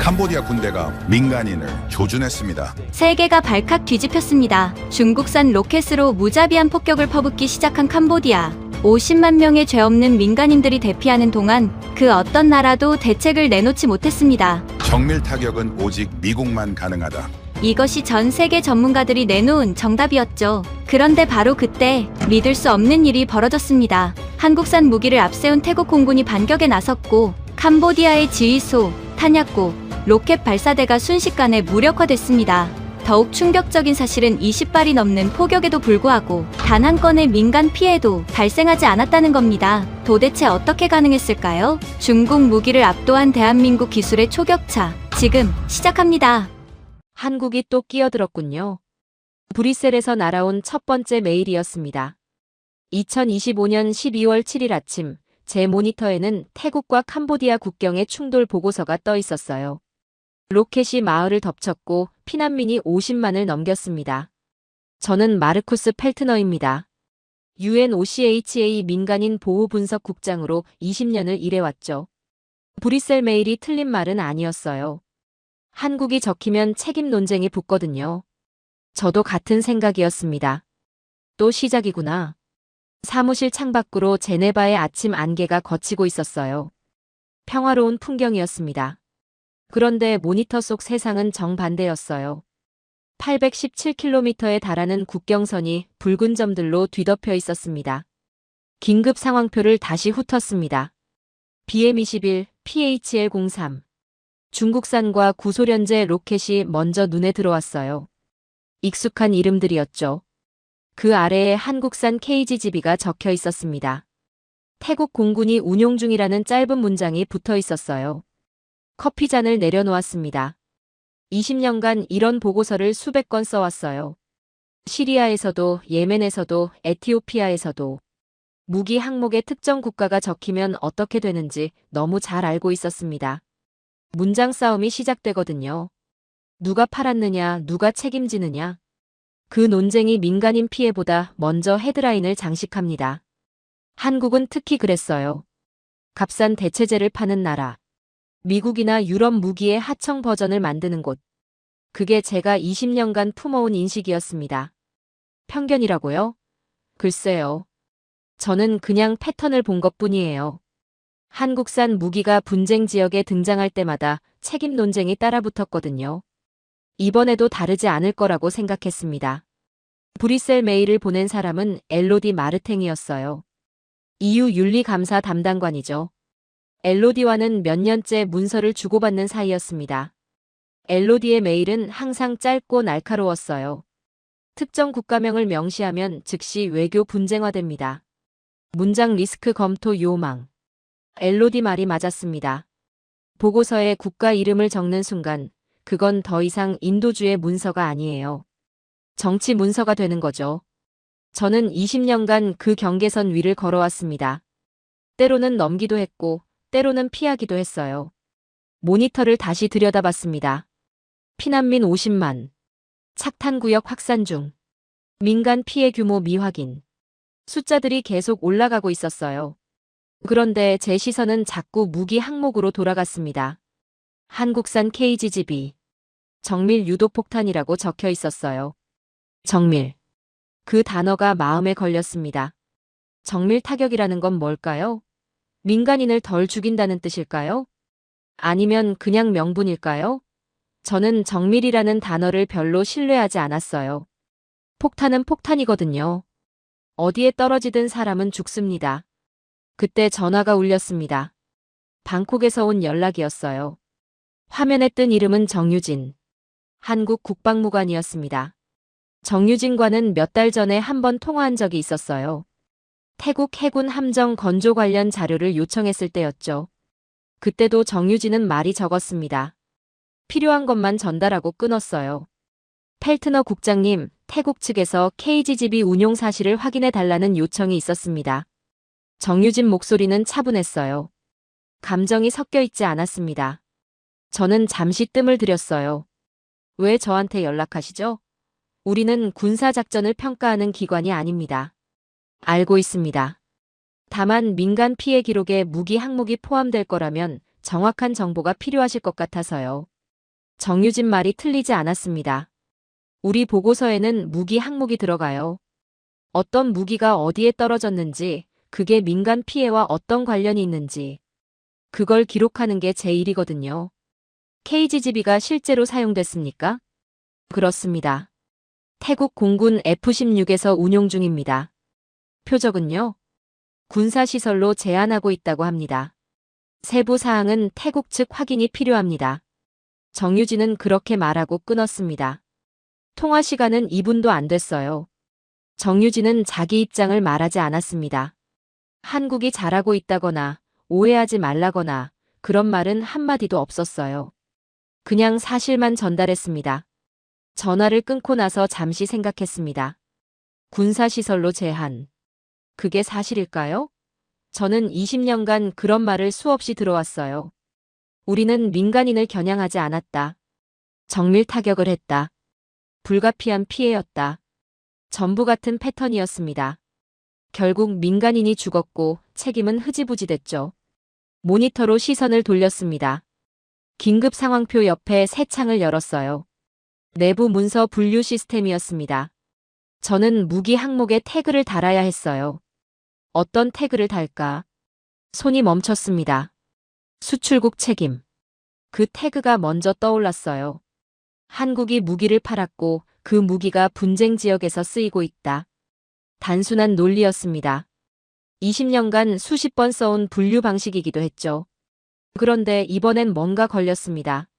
캄보디아 군대가 민간인을 조준했습니다. 세계가 발칵 뒤집혔습니다. 중국산 로켓으로 무자비한 폭격을 퍼붓기 시작한 캄보디아. 50만 명의 죄 없는 민간인들이 대피하는 동안 그 어떤 나라도 대책을 내놓지 못했습니다. 정밀 타격은 오직 미국만 가능하다. 이것이 전 세계 전문가들이 내놓은 정답이었죠. 그런데 바로 그때 믿을 수 없는 일이 벌어졌습니다. 한국산 무기를 앞세운 태국 공군이 반격에 나섰고 캄보디아의 지휘소, 탄약고, 로켓 발사대가 순식간에 무력화됐습니다. 더욱 충격적인 사실은 20발이 넘는 포격에도 불구하고 단 한 건의 민간 피해도 발생하지 않았다는 겁니다. 도대체 어떻게 가능했을까요? 중국 무기를 압도한 대한민국 기술의 초격차, 지금 시작합니다. 한국이 또 끼어들었군요. 브뤼셀에서 날아온 첫 번째 메일이었습니다. 2025년 12월 7일 아침, 제 모니터에는 태국과 캄보디아 국경의 충돌 보고서가 떠 있었어요. 로켓이 마을을 덮쳤고 피난민이 50만을 넘겼습니다. 저는 마르쿠스 펠트너입니다. UNOCHA 민간인 보호 분석 국장으로 20년을 일해왔죠. 브뤼셀 메일이 틀린 말은 아니었어요. 한국이 적히면 책임 논쟁이 붙거든요. 저도 같은 생각이었습니다. 또 시작이구나. 사무실 창밖으로 제네바의 아침 안개가 걷히고 있었어요. 평화로운 풍경이었습니다. 그런데 모니터 속 세상은 정반대였어요. 817km에 달하는 국경선이 붉은 점들로 뒤덮여 있었습니다. 긴급 상황표를 다시 훑었습니다. BM-21, PHL-03. 중국산과 구소련제 로켓이 먼저 눈에 들어왔어요. 익숙한 이름들이었죠. 그 아래에 한국산 KGGB가 적혀 있었습니다. 태국 공군이 운용 중이라는 짧은 문장이 붙어 있었어요. 커피잔을 내려놓았습니다. 20년간 이런 보고서를 수백 건 써왔어요. 시리아에서도, 예멘에서도, 에티오피아에서도. 무기 항목에 특정 국가가 적히면 어떻게 되는지 너무 잘 알고 있었습니다. 문장 싸움이 시작되거든요. 누가 팔았느냐, 누가 책임지느냐. 그 논쟁이 민간인 피해보다 먼저 헤드라인을 장식합니다. 한국은 특히 그랬어요. 값싼 대체제를 파는 나라. 미국이나 유럽 무기의 하청 버전을 만드는 곳. 그게 제가 20년간 품어온 인식이었습니다. 편견이라고요? 글쎄요. 저는 그냥 패턴을 본 것뿐이에요. 한국산 무기가 분쟁 지역에 등장할 때마다 책임 논쟁이 따라붙었거든요. 이번에도 다르지 않을 거라고 생각했습니다. 브뤼셀 메일을 보낸 사람은 엘로디 마르탱이었어요. EU 윤리감사 담당관이죠. 엘로디와는 몇 년째 문서를 주고받는 사이였습니다. 엘로디의 메일은 항상 짧고 날카로웠어요. 특정 국가명을 명시하면 즉시 외교 분쟁화됩니다. 문장 리스크 검토 요망. 엘로디 말이 맞았습니다. 보고서에 국가 이름을 적는 순간 그건 더 이상 인도주의 문서가 아니에요. 정치 문서가 되는 거죠. 저는 20년간 그 경계선 위를 걸어왔습니다. 때로는 넘기도 했고 때로는 피하기도 했어요. 모니터를 다시 들여다봤습니다. 피난민 50만. 착탄구역 확산 중. 민간 피해 규모 미확인. 숫자들이 계속 올라가고 있었어요. 그런데 제 시선은 자꾸 무기 항목으로 돌아갔습니다. 한국산 KGGB. 정밀 유도폭탄이라고 적혀 있었어요. 정밀. 그 단어가 마음에 걸렸습니다. 정밀 타격이라는 건 뭘까요? 민간인을 덜 죽인다는 뜻일까요? 아니면 그냥 명분일까요? 저는 정밀이라는 단어를 별로 신뢰하지 않았어요. 폭탄은 폭탄이거든요. 어디에 떨어지든 사람은 죽습니다. 그때 전화가 울렸습니다. 방콕에서 온 연락이었어요. 화면에 뜬 이름은 정유진. 한국 국방무관이었습니다. 정유진과는 몇 달 전에 한 번 통화한 적이 있었어요. 태국 해군 함정 건조 관련 자료를 요청했을 때였죠. 그때도 정유진은 말이 적었습니다. 필요한 것만 전달하고 끊었어요. 펠트너 국장님, 태국 측에서 KGGB 운용 사실을 확인해 달라는 요청이 있었습니다. 정유진 목소리는 차분했어요. 감정이 섞여 있지 않았습니다. 저는 잠시 뜸을 들였어요. 왜 저한테 연락하시죠? 우리는 군사작전을 평가하는 기관이 아닙니다. 알고 있습니다. 다만 민간 피해 기록에 무기 항목이 포함될 거라면 정확한 정보가 필요하실 것 같아서요. 정유진 말이 틀리지 않았습니다. 우리 보고서에는 무기 항목이 들어가요. 어떤 무기가 어디에 떨어졌는지, 그게 민간 피해와 어떤 관련이 있는지, 그걸 기록하는 게 제 일이거든요. KGB가 실제로 사용됐습니까? 그렇습니다. 태국 공군 F-16에서 운용 중입니다. 표적은요? 군사시설로 제한하고 있다고 합니다. 세부 사항은 태국 측 확인이 필요합니다. 정유진은 그렇게 말하고 끊었습니다. 통화 시간은 2분도 안 됐어요. 정유진은 자기 입장을 말하지 않았습니다. 한국이 잘하고 있다거나 오해하지 말라거나 그런 말은 한마디도 없었어요. 그냥 사실만 전달했습니다. 전화를 끊고 나서 잠시 생각했습니다. 군사시설로 제한. 그게 사실일까요? 저는 20년간 그런 말을 수없이 들어왔어요. 우리는 민간인을 겨냥하지 않았다. 정밀 타격을 했다. 불가피한 피해였다. 전부 같은 패턴이었습니다. 결국 민간인이 죽었고 책임은 흐지부지 됐죠. 모니터로 시선을 돌렸습니다. 긴급 상황표 옆에 새 창을 열었어요. 내부 문서 분류 시스템이었습니다. 저는 무기 항목에 태그를 달아야 했어요. 어떤 태그를 달까? 손이 멈췄습니다. 수출국 책임. 그 태그가 먼저 떠올랐어요. 한국이 무기를 팔았고 그 무기가 분쟁 지역에서 쓰이고 있다. 단순한 논리였습니다. 20년간 수십 번 써온 분류 방식이기도 했죠. 그런데 이번엔 뭔가 걸렸습니다.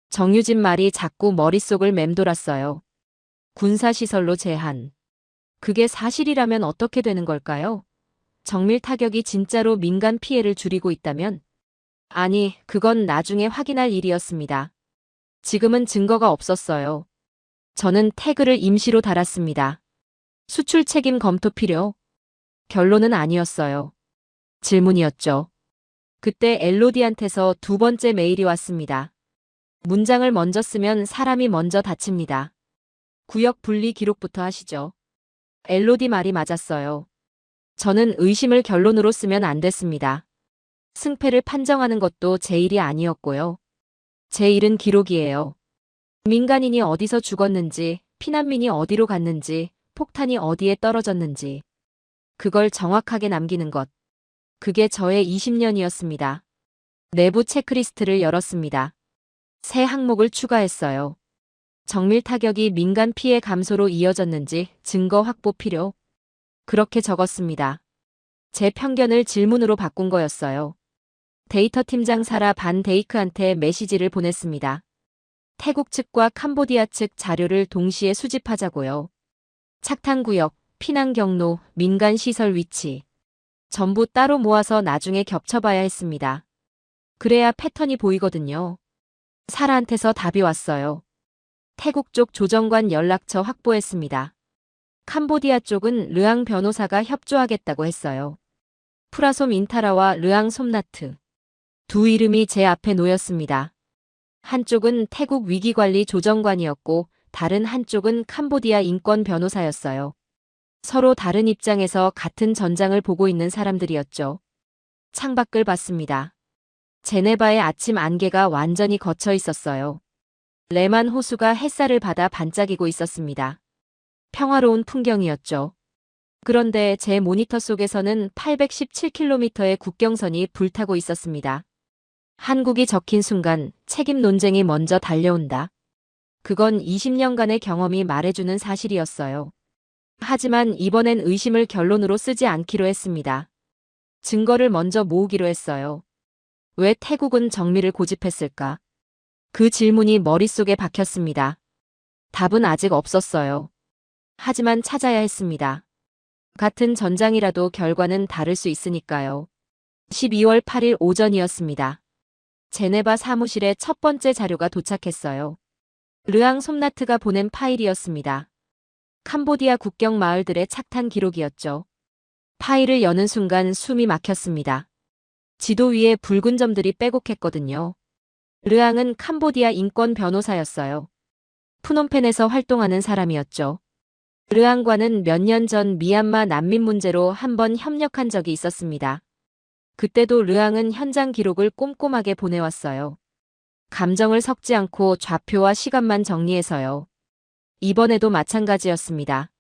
정유진 말이 자꾸 머릿속을 맴돌았어요. 군사시설로 제한. 그게 사실이라면 어떻게 되는 걸까요? 정밀 타격이 진짜로 민간 피해를 줄이고 있다면? 아니, 그건 나중에 확인할 일이었습니다. 지금은 증거가 없었어요. 저는 태그를 임시로 달았습니다. 수출 책임 검토 필요? 결론은 아니었어요. 질문이었죠. 그때 엘로디한테서 두 번째 메일이 왔습니다. 문장을 먼저 쓰면 사람이 먼저 다칩니다. 구역 분리 기록부터 하시죠. 엘로디 말이 맞았어요. 저는 의심을 결론으로 쓰면 안 됐습니다. 승패를 판정하는 것도 제 일이 아니었고요. 제 일은 기록이에요. 민간인이 어디서 죽었는지, 피난민이 어디로 갔는지, 폭탄이 어디에 떨어졌는지. 그걸 정확하게 남기는 것. 그게 저의 20년이었습니다. 내부 체크리스트를 열었습니다. 새 항목을 추가했어요. 정밀 타격이 민간 피해 감소로 이어졌는지 증거 확보 필요. 그렇게 적었습니다. 제 편견을 질문으로 바꾼 거였어요. 데이터 팀장 사라 반 데이크한테 메시지를 보냈습니다. 태국 측과 캄보디아 측 자료를 동시에 수집하자고요. 착탄 구역, 피난 경로, 민간 시설 위치. 전부 따로 모아서 나중에 겹쳐봐야 했습니다. 그래야 패턴이 보이거든요. 사라한테서 답이 왔어요. 태국 쪽 조정관 연락처 확보했습니다. 캄보디아 쪽은 르앙 변호사가 협조하겠다고 했어요. 프라솜 인타라와 르앙 솜나트. 두 이름이 제 앞에 놓였습니다. 한쪽은 태국 위기관리 조정관이었고 다른 한쪽은 캄보디아 인권 변호사였어요. 서로 다른 입장에서 같은 전장을 보고 있는 사람들이었죠. 창밖을 봤습니다. 제네바의 아침 안개가 완전히 걷혀 있었어요. 레만 호수가 햇살을 받아 반짝이고 있었습니다. 평화로운 풍경이었죠. 그런데 제 모니터 속에서는 817km의 국경선이 불타고 있었습니다. 한국이 적힌 순간 책임 논쟁이 먼저 달려온다. 그건 20년간의 경험이 말해주는 사실이었어요. 하지만 이번엔 의심을 결론으로 쓰지 않기로 했습니다. 증거를 먼저 모으기로 했어요. 왜 태국은 정밀을 고집했을까? 그 질문이 머릿속에 박혔습니다. 답은 아직 없었어요. 하지만 찾아야 했습니다. 같은 전장이라도 결과는 다를 수 있으니까요. 12월 8일 오전이었습니다. 제네바 사무실에 첫 번째 자료가 도착했어요. 르앙 솜나트가 보낸 파일이었습니다. 캄보디아 국경 마을들의 착탄 기록이었죠. 파일을 여는 순간 숨이 막혔습니다. 지도 위에 붉은 점들이 빼곡했거든요. 르앙은 캄보디아 인권 변호사였어요. 푸놈펜에서 활동하는 사람이었죠. 르앙과는 몇 년 전 미얀마 난민 문제로 한번 협력한 적이 있었습니다. 그때도 르앙은 현장 기록을 꼼꼼하게 보내왔어요. 감정을 섞지 않고 좌표와 시간만 정리해서요. 이번에도 마찬가지였습니다.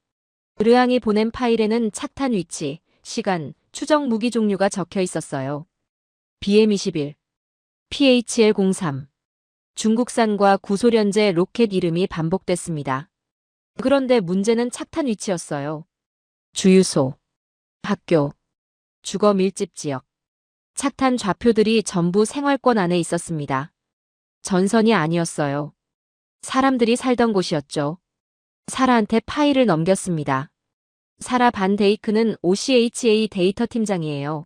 르앙이 보낸 파일에는 착탄 위치, 시간, 추정 무기 종류가 적혀 있었어요. BM-21, PHL-03. 중국산과 구소련제 로켓 이름이 반복됐습니다. 그런데 문제는 착탄 위치였어요. 주유소, 학교, 주거 밀집 지역. 착탄 좌표들이 전부 생활권 안에 있었습니다. 전선이 아니었어요. 사람들이 살던 곳이었죠. 사라한테 파일을 넘겼습니다. 사라 반 데이크는 OCHA 데이터 팀장이에요.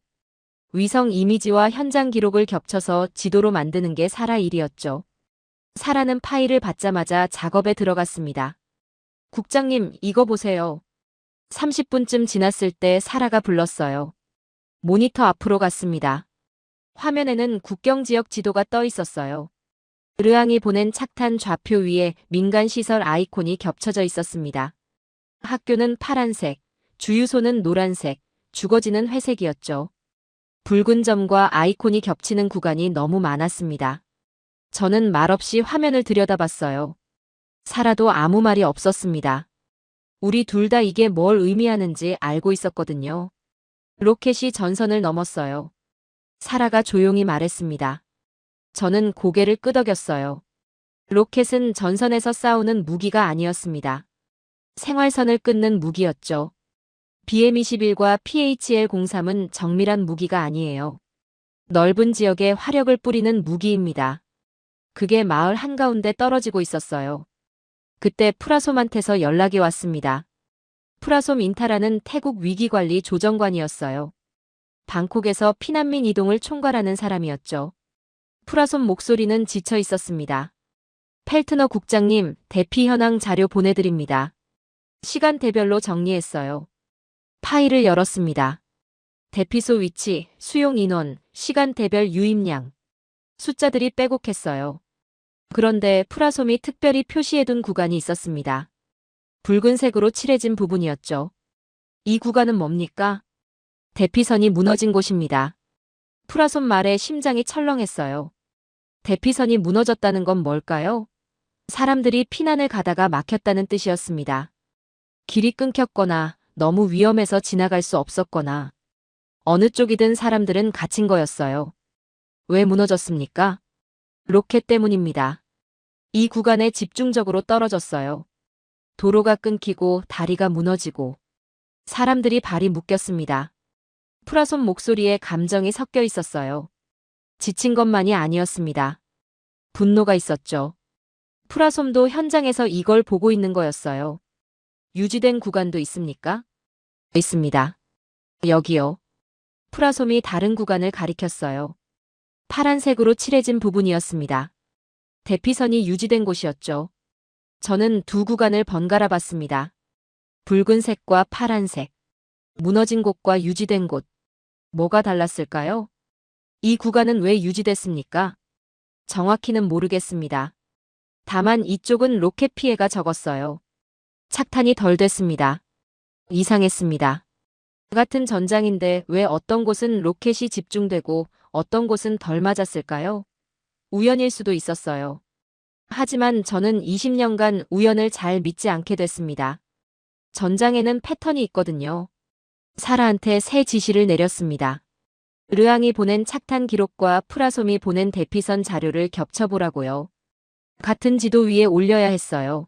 위성 이미지와 현장 기록을 겹쳐서 지도로 만드는 게 사라 일이었죠. 사라는 파일을 받자마자 작업에 들어갔습니다. 국장님, 이거 보세요. 30분쯤 지났을 때 사라가 불렀어요. 모니터 앞으로 갔습니다. 화면에는 국경지역 지도가 떠 있었어요. 르앙이 보낸 착탄 좌표 위에 민간 시설 아이콘이 겹쳐져 있었습니다. 학교는 파란색, 주유소는 노란색, 주거지는 회색이었죠. 붉은 점과 아이콘이 겹치는 구간이 너무 많았습니다. 저는 말없이 화면을 들여다봤어요. 사라도 아무 말이 없었습니다. 우리 둘 다 이게 뭘 의미하는지 알고 있었거든요. 로켓이 전선을 넘었어요. 사라가 조용히 말했습니다. 저는 고개를 끄덕였어요. 로켓은 전선에서 싸우는 무기가 아니었습니다. 생활선을 끊는 무기였죠. BM-21과 PHL-03은 정밀한 무기가 아니에요. 넓은 지역에 화력을 뿌리는 무기입니다. 그게 마을 한가운데 떨어지고 있었어요. 그때 프라솜한테서 연락이 왔습니다. 프라솜 인타라는 태국 위기관리 조정관이었어요. 방콕에서 피난민 이동을 총괄하는 사람이었죠. 프라솜 목소리는 지쳐 있었습니다. 펠트너 국장님, 대피 현황 자료 보내드립니다. 시간대별로 정리했어요. 파일을 열었습니다. 대피소 위치, 수용 인원, 시간대별 유입량. 숫자들이 빼곡했어요. 그런데 프라솜이 특별히 표시해둔 구간이 있었습니다. 붉은색으로 칠해진 부분이었죠. 이 구간은 뭡니까? 대피선이 무너진 곳입니다. 프라솜 말에 심장이 철렁했어요. 대피선이 무너졌다는 건 뭘까요? 사람들이 피난을 가다가 막혔다는 뜻이었습니다. 길이 끊겼거나 너무 위험해서 지나갈 수 없었거나 어느 쪽이든 사람들은 갇힌 거였어요. 왜 무너졌습니까? 로켓 때문입니다. 이 구간에 집중적으로 떨어졌어요. 도로가 끊기고 다리가 무너지고 사람들이 발이 묶였습니다. 프라솜 목소리에 감정이 섞여 있었어요. 지친 것만이 아니었습니다. 분노가 있었죠. 프라솜도 현장에서 이걸 보고 있는 거였어요. 유지된 구간도 있습니까? 있습니다. 여기요. 프라솜이 다른 구간을 가리켰어요. 파란색으로 칠해진 부분이었습니다. 대피선이 유지된 곳이었죠. 저는 두 구간을 번갈아 봤습니다. 붉은색과 파란색. 무너진 곳과 유지된 곳. 뭐가 달랐을까요? 이 구간은 왜 유지됐습니까? 정확히는 모르겠습니다. 다만 이쪽은 로켓 피해가 적었어요. 착탄이 덜 됐습니다. 이상했습니다. 같은 전장인데 왜 어떤 곳은 로켓이 집중되고 어떤 곳은 덜 맞았을까요? 우연일 수도 있었어요. 하지만 저는 20년간 우연을 잘 믿지 않게 됐습니다. 전장에는 패턴이 있거든요. 사라한테 새 지시를 내렸습니다. 르앙이 보낸 착탄 기록과 프라솜이 보낸 대피선 자료를 겹쳐보라고요. 같은 지도 위에 올려야 했어요.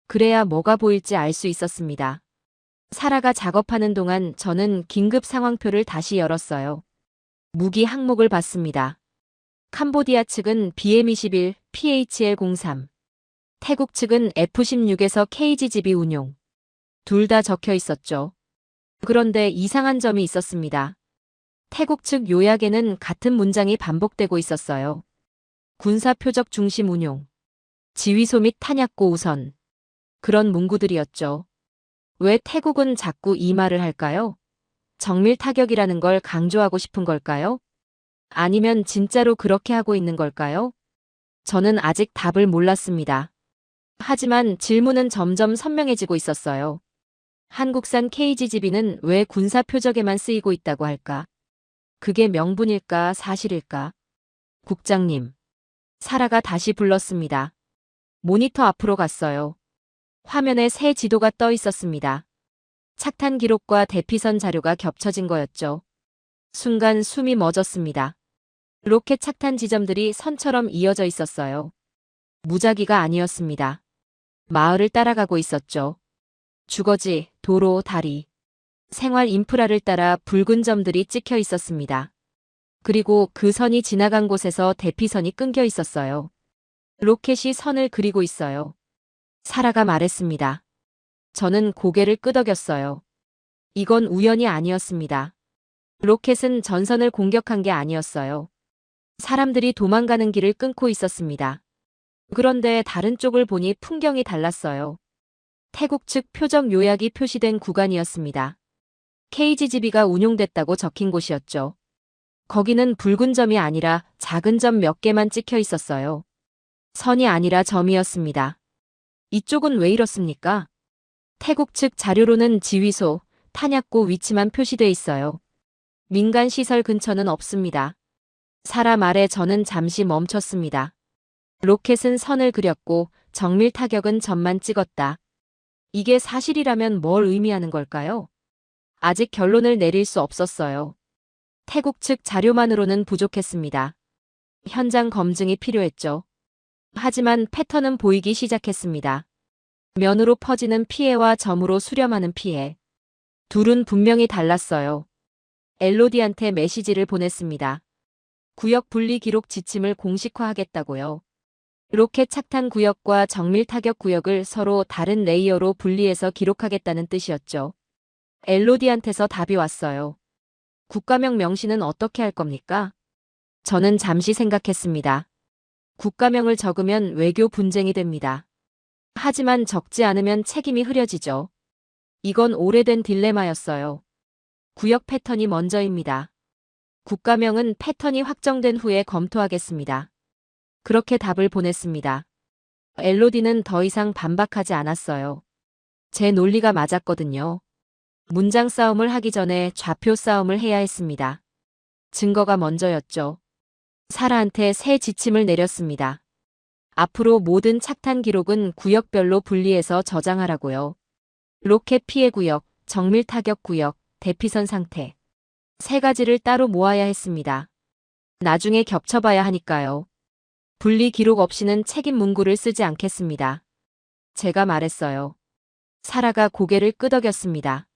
그래야 뭐가 보일지 알 수 있었습니다. 사라가 작업하는 동안 저는 긴급 상황표를 다시 열었어요. 무기 항목을 봤습니다. 캄보디아 측은 BM-21, PHL-03. 태국 측은 F-16에서 KGGB 운용. 둘 다 적혀 있었죠. 그런데 이상한 점이 있었습니다. 태국 측 요약에는 같은 문장이 반복되고 있었어요. 군사 표적 중심 운용. 지휘소 및 탄약고 우선. 그런 문구들이었죠. 왜 태국은 자꾸 이 말을 할까요? 정밀 타격이라는 걸 강조하고 싶은 걸까요? 아니면 진짜로 그렇게 하고 있는 걸까요? 저는 아직 답을 몰랐습니다. 하지만 질문은 점점 선명해지고 있었어요. 한국산 KGGB는 왜 군사 표적에만 쓰이고 있다고 할까? 그게 명분일까 사실일까? 국장님. 사라가 다시 불렀습니다. 모니터 앞으로 갔어요. 화면에 새 지도가 떠 있었습니다. 착탄 기록과 대피선 자료가 겹쳐진 거였죠. 순간 숨이 멎었습니다. 로켓 착탄 지점들이 선처럼 이어져 있었어요. 무작위가 아니었습니다. 마을을 따라가고 있었죠. 주거지, 도로, 다리, 생활 인프라를 따라 붉은 점들이 찍혀 있었습니다. 그리고 그 선이 지나간 곳에서 대피선이 끊겨 있었어요. 로켓이 선을 그리고 있어요. 사라가 말했습니다. 저는 고개를 끄덕였어요. 이건 우연이 아니었습니다. 로켓은 전선을 공격한 게 아니었어요. 사람들이 도망가는 길을 끊고 있었습니다. 그런데 다른 쪽을 보니 풍경이 달랐어요. 태국 측 표적 요약이 표시된 구간이었습니다. KGB가 운용됐다고 적힌 곳이었죠. 거기는 붉은 점이 아니라 작은 점 몇 개만 찍혀 있었어요. 선이 아니라 점이었습니다. 이쪽은 왜 이렇습니까? 태국 측 자료로는 지휘소, 탄약고 위치만 표시돼 있어요. 민간 시설 근처는 없습니다. 사라 말에 저는 잠시 멈췄습니다. 로켓은 선을 그렸고 정밀 타격은 점만 찍었다. 이게 사실이라면 뭘 의미하는 걸까요? 아직 결론을 내릴 수 없었어요. 태국 측 자료만으로는 부족했습니다. 현장 검증이 필요했죠. 하지만 패턴은 보이기 시작했습니다. 면으로 퍼지는 피해와 점으로 수렴하는 피해. 둘은 분명히 달랐어요. 엘로디한테 메시지를 보냈습니다. 구역 분리 기록 지침을 공식화하겠다고요. 로켓 착탄 구역과 정밀 타격 구역을 서로 다른 레이어로 분리해서 기록하겠다는 뜻이었죠. 엘로디한테서 답이 왔어요. 국가명 명시는 어떻게 할 겁니까? 저는 잠시 생각했습니다. 국가명을 적으면 외교 분쟁이 됩니다. 하지만 적지 않으면 책임이 흐려지죠. 이건 오래된 딜레마였어요. 구역 패턴이 먼저입니다. 국가명은 패턴이 확정된 후에 검토하겠습니다. 그렇게 답을 보냈습니다. 엘로디는 더 이상 반박하지 않았어요. 제 논리가 맞았거든요. 문장 싸움을 하기 전에 좌표 싸움을 해야 했습니다. 증거가 먼저였죠. 사라한테 새 지침을 내렸습니다. 앞으로 모든 착탄 기록은 구역별로 분리해서 저장하라고요. 로켓 피해 구역, 정밀 타격 구역, 대피선 상태. 세 가지를 따로 모아야 했습니다. 나중에 겹쳐봐야 하니까요. 분리 기록 없이는 책임 문구를 쓰지 않겠습니다. 제가 말했어요. 사라가 고개를 끄덕였습니다.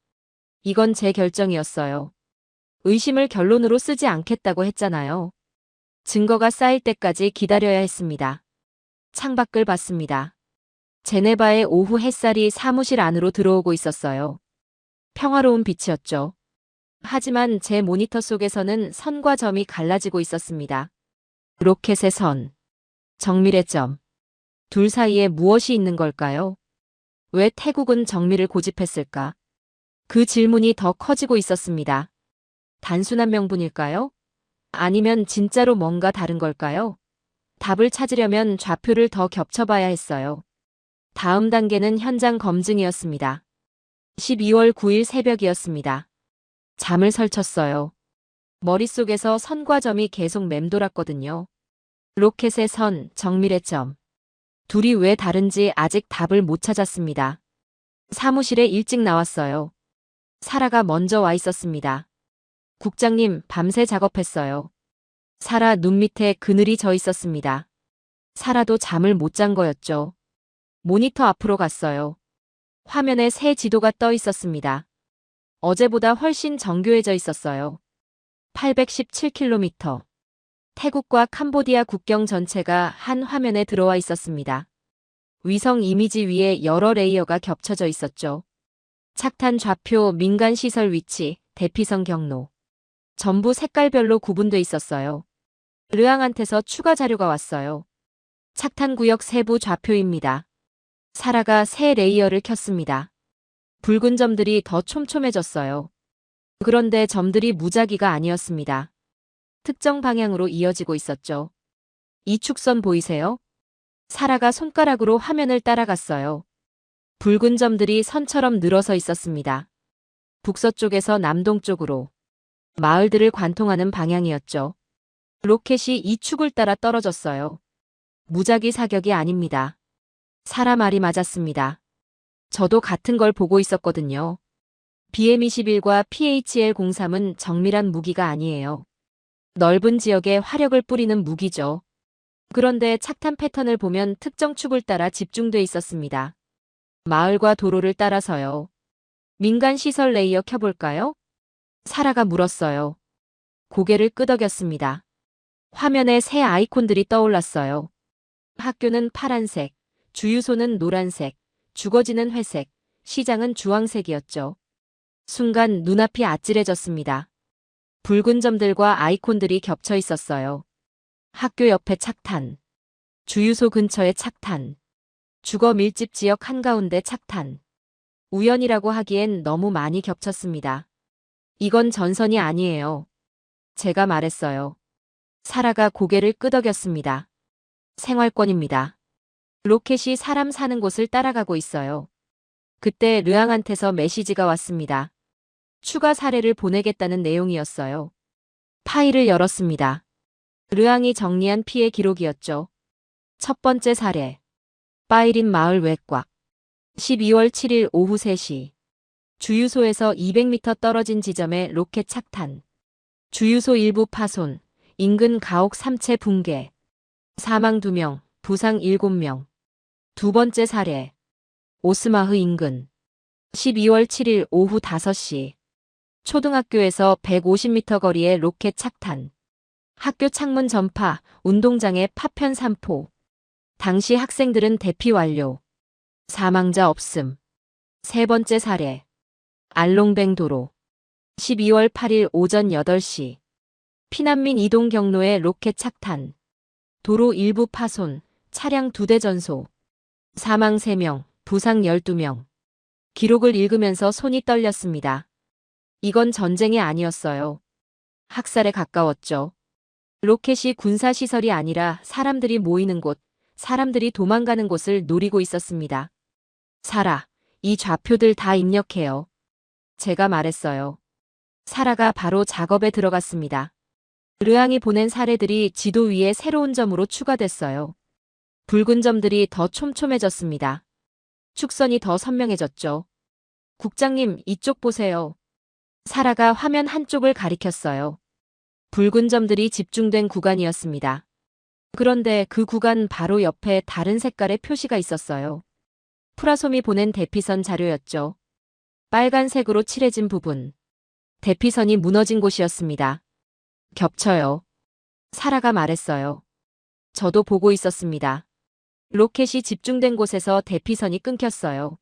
이건 제 결정이었어요. 의심을 결론으로 쓰지 않겠다고 했잖아요. 증거가 쌓일 때까지 기다려야 했습니다. 창밖을 봤습니다. 제네바의 오후 햇살이 사무실 안으로 들어오고 있었어요. 평화로운 빛이었죠. 하지만 제 모니터 속에서는 선과 점이 갈라지고 있었습니다. 로켓의 선, 정밀의 점. 둘 사이에 무엇이 있는 걸까요? 왜 태국은 정밀을 고집했을까? 그 질문이 더 커지고 있었습니다. 단순한 명분일까요? 아니면 진짜로 뭔가 다른 걸까요? 답을 찾으려면 좌표를 더 겹쳐봐야 했어요. 다음 단계는 현장 검증이었습니다. 12월 9일 새벽이었습니다. 잠을 설쳤어요. 머릿속에서 선과 점이 계속 맴돌았거든요. 로켓의 선, 정밀의 점. 둘이 왜 다른지 아직 답을 못 찾았습니다. 사무실에 일찍 나왔어요. 사라가 먼저 와 있었습니다. 국장님, 밤새 작업했어요. 사라 눈 밑에 그늘이 져 있었습니다. 사라도 잠을 못 잔 거였죠. 모니터 앞으로 갔어요. 화면에 새 지도가 떠 있었습니다. 어제보다 훨씬 정교해져 있었어요. 817km. 태국과 캄보디아 국경 전체가 한 화면에 들어와 있었습니다. 위성 이미지 위에 여러 레이어가 겹쳐져 있었죠. 착탄 좌표, 민간 시설 위치, 대피선 경로. 전부 색깔별로 구분돼 있었어요. 르앙한테서 추가 자료가 왔어요. 착탄 구역 세부 좌표입니다. 사라가 새 레이어를 켰습니다. 붉은 점들이 더 촘촘해졌어요. 그런데 점들이 무작위가 아니었습니다. 특정 방향으로 이어지고 있었죠. 이 축선 보이세요? 사라가 손가락으로 화면을 따라갔어요. 붉은 점들이 선처럼 늘어서 있었습니다. 북서쪽에서 남동쪽으로. 마을들을 관통하는 방향이었죠. 로켓이 이 축을 따라 떨어졌어요. 무작위 사격이 아닙니다. 사라 말이 맞았습니다. 저도 같은 걸 보고 있었거든요. BM-21과 PHL-03은 정밀한 무기가 아니에요. 넓은 지역에 화력을 뿌리는 무기죠. 그런데 착탄 패턴을 보면 특정 축을 따라 집중돼 있었습니다. 마을과 도로를 따라서요. 민간 시설 레이어 켜볼까요? 사라가 물었어요. 고개를 끄덕였습니다. 화면에 새 아이콘들이 떠올랐어요. 학교는 파란색, 주유소는 노란색, 주거지는 회색, 시장은 주황색이었죠. 순간 눈앞이 아찔해졌습니다. 붉은 점들과 아이콘들이 겹쳐 있었어요. 학교 옆에 착탄, 주유소 근처에 착탄, 주거 밀집 지역 한가운데 착탄. 우연이라고 하기엔 너무 많이 겹쳤습니다. 이건 전선이 아니에요. 제가 말했어요. 사라가 고개를 끄덕였습니다. 생활권입니다. 로켓이 사람 사는 곳을 따라가고 있어요. 그때 르앙한테서 메시지가 왔습니다. 추가 사례를 보내겠다는 내용이었어요. 파일을 열었습니다. 르앙이 정리한 피해 기록이었죠. 첫 번째 사례. 빠이린 마을 외곽. 12월 7일 오후 3시. 주유소에서 200m 떨어진 지점에 로켓 착탄. 주유소 일부 파손. 인근 가옥 3채 붕괴. 사망 2명, 부상 7명. 두 번째 사례. 오스마흐 인근. 12월 7일 오후 5시. 초등학교에서 150m 거리의 로켓 착탄. 학교 창문 전파, 운동장에 파편 3포. 당시 학생들은 대피 완료. 사망자 없음. 세 번째 사례. 알롱뱅 도로. 12월 8일 오전 8시. 피난민 이동 경로에 로켓 착탄. 도로 일부 파손, 차량 2대 전소. 사망 3명, 부상 12명. 기록을 읽으면서 손이 떨렸습니다. 이건 전쟁이 아니었어요. 학살에 가까웠죠. 로켓이 군사시설이 아니라 사람들이 모이는 곳, 사람들이 도망가는 곳을 노리고 있었습니다. 사라, 이 좌표들 다 입력해요. 제가 말했어요. 사라가 바로 작업에 들어갔습니다. 르앙이 보낸 사례들이 지도 위에 새로운 점으로 추가됐어요. 붉은 점들이 더 촘촘해졌습니다. 축선이 더 선명해졌죠. 국장님, 이쪽 보세요. 사라가 화면 한쪽을 가리켰어요. 붉은 점들이 집중된 구간이었습니다. 그런데 그 구간 바로 옆에 다른 색깔의 표시가 있었어요. 프라솜이 보낸 대피선 자료였죠. 빨간색으로 칠해진 부분. 대피선이 무너진 곳이었습니다. 겹쳐요. 사라가 말했어요. 저도 보고 있었습니다. 로켓이 집중된 곳에서 대피선이 끊겼어요.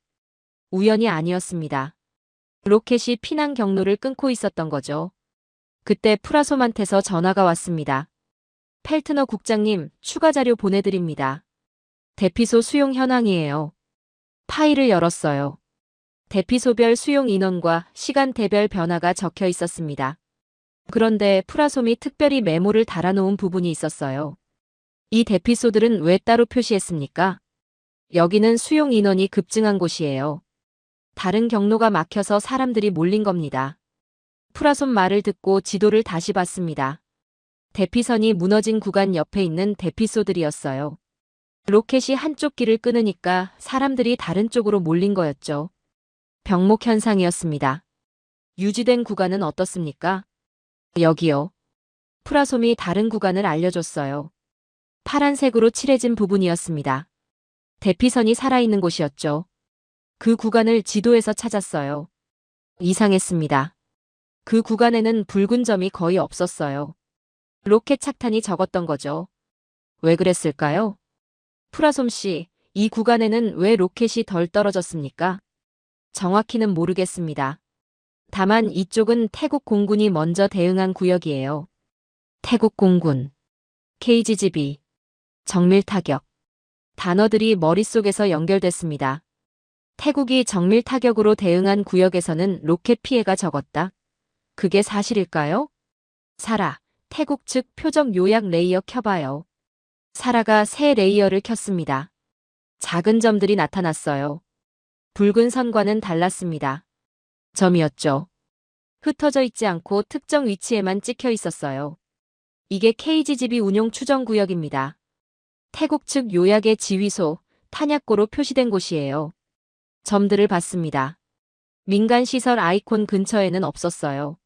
우연이 아니었습니다. 로켓이 피난 경로를 끊고 있었던 거죠. 그때 프라솜한테서 전화가 왔습니다. 펠트너 국장님, 추가 자료 보내드립니다. 대피소 수용 현황이에요. 파일을 열었어요. 대피소별 수용 인원과 시간대별 변화가 적혀 있었습니다. 그런데 프라솜이 특별히 메모를 달아놓은 부분이 있었어요. 이 대피소들은 왜 따로 표시했습니까? 여기는 수용 인원이 급증한 곳이에요. 다른 경로가 막혀서 사람들이 몰린 겁니다. 프라솜 말을 듣고 지도를 다시 봤습니다. 대피선이 무너진 구간 옆에 있는 대피소들이었어요. 로켓이 한쪽 길을 끊으니까 사람들이 다른 쪽으로 몰린 거였죠. 병목 현상이었습니다. 유지된 구간은 어떻습니까? 여기요. 프라솜이 다른 구간을 알려줬어요. 파란색으로 칠해진 부분이었습니다. 대피선이 살아있는 곳이었죠. 그 구간을 지도에서 찾았어요. 이상했습니다. 그 구간에는 붉은 점이 거의 없었어요. 로켓 착탄이 적었던 거죠. 왜 그랬을까요? 프라솜 씨, 이 구간에는 왜 로켓이 덜 떨어졌습니까? 정확히는 모르겠습니다. 다만 이쪽은 태국 공군이 먼저 대응한 구역이에요. 태국 공군, KGB, 정밀 타격. 단어들이 머릿속에서 연결됐습니다. 태국이 정밀 타격으로 대응한 구역에서는 로켓 피해가 적었다. 그게 사실일까요? 사라, 태국 측 표적 요약 레이어 켜봐요. 사라가 새 레이어를 켰습니다. 작은 점들이 나타났어요. 붉은 선과는 달랐습니다. 점이었죠. 흩어져 있지 않고 특정 위치에만 찍혀 있었어요. 이게 KGB 운용 추정 구역입니다. 태국 측 요약의 지휘소, 탄약고로 표시된 곳이에요. 점들을 봤습니다. 민간 시설 아이콘 근처에는 없었어요.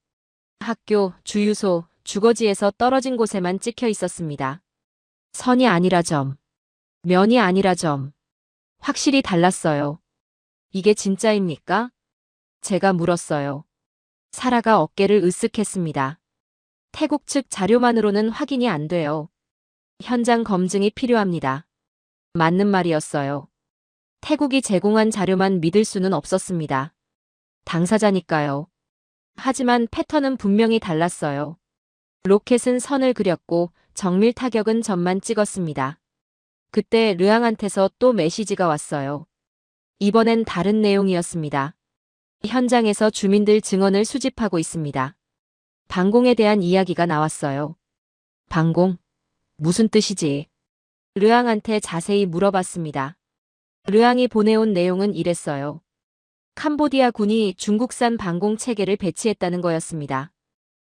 학교, 주유소, 주거지에서 떨어진 곳에만 찍혀 있었습니다. 선이 아니라 점, 면이 아니라 점. 확실히 달랐어요. 이게 진짜입니까? 제가 물었어요. 사라가 어깨를 으쓱했습니다. 태국 측 자료만으로는 확인이 안 돼요. 현장 검증이 필요합니다. 맞는 말이었어요. 태국이 제공한 자료만 믿을 수는 없었습니다. 당사자니까요. 하지만 패턴은 분명히 달랐어요. 로켓은 선을 그렸고 정밀 타격은 점만 찍었습니다. 그때 르앙한테서 또 메시지가 왔어요. 이번엔 다른 내용이었습니다. 현장에서 주민들 증언을 수집하고 있습니다. 방공에 대한 이야기가 나왔어요. 방공? 무슨 뜻이지? 르앙한테 자세히 물어봤습니다. 르앙이 보내온 내용은 이랬어요. 캄보디아 군이 중국산 방공 체계를 배치했다는 거였습니다.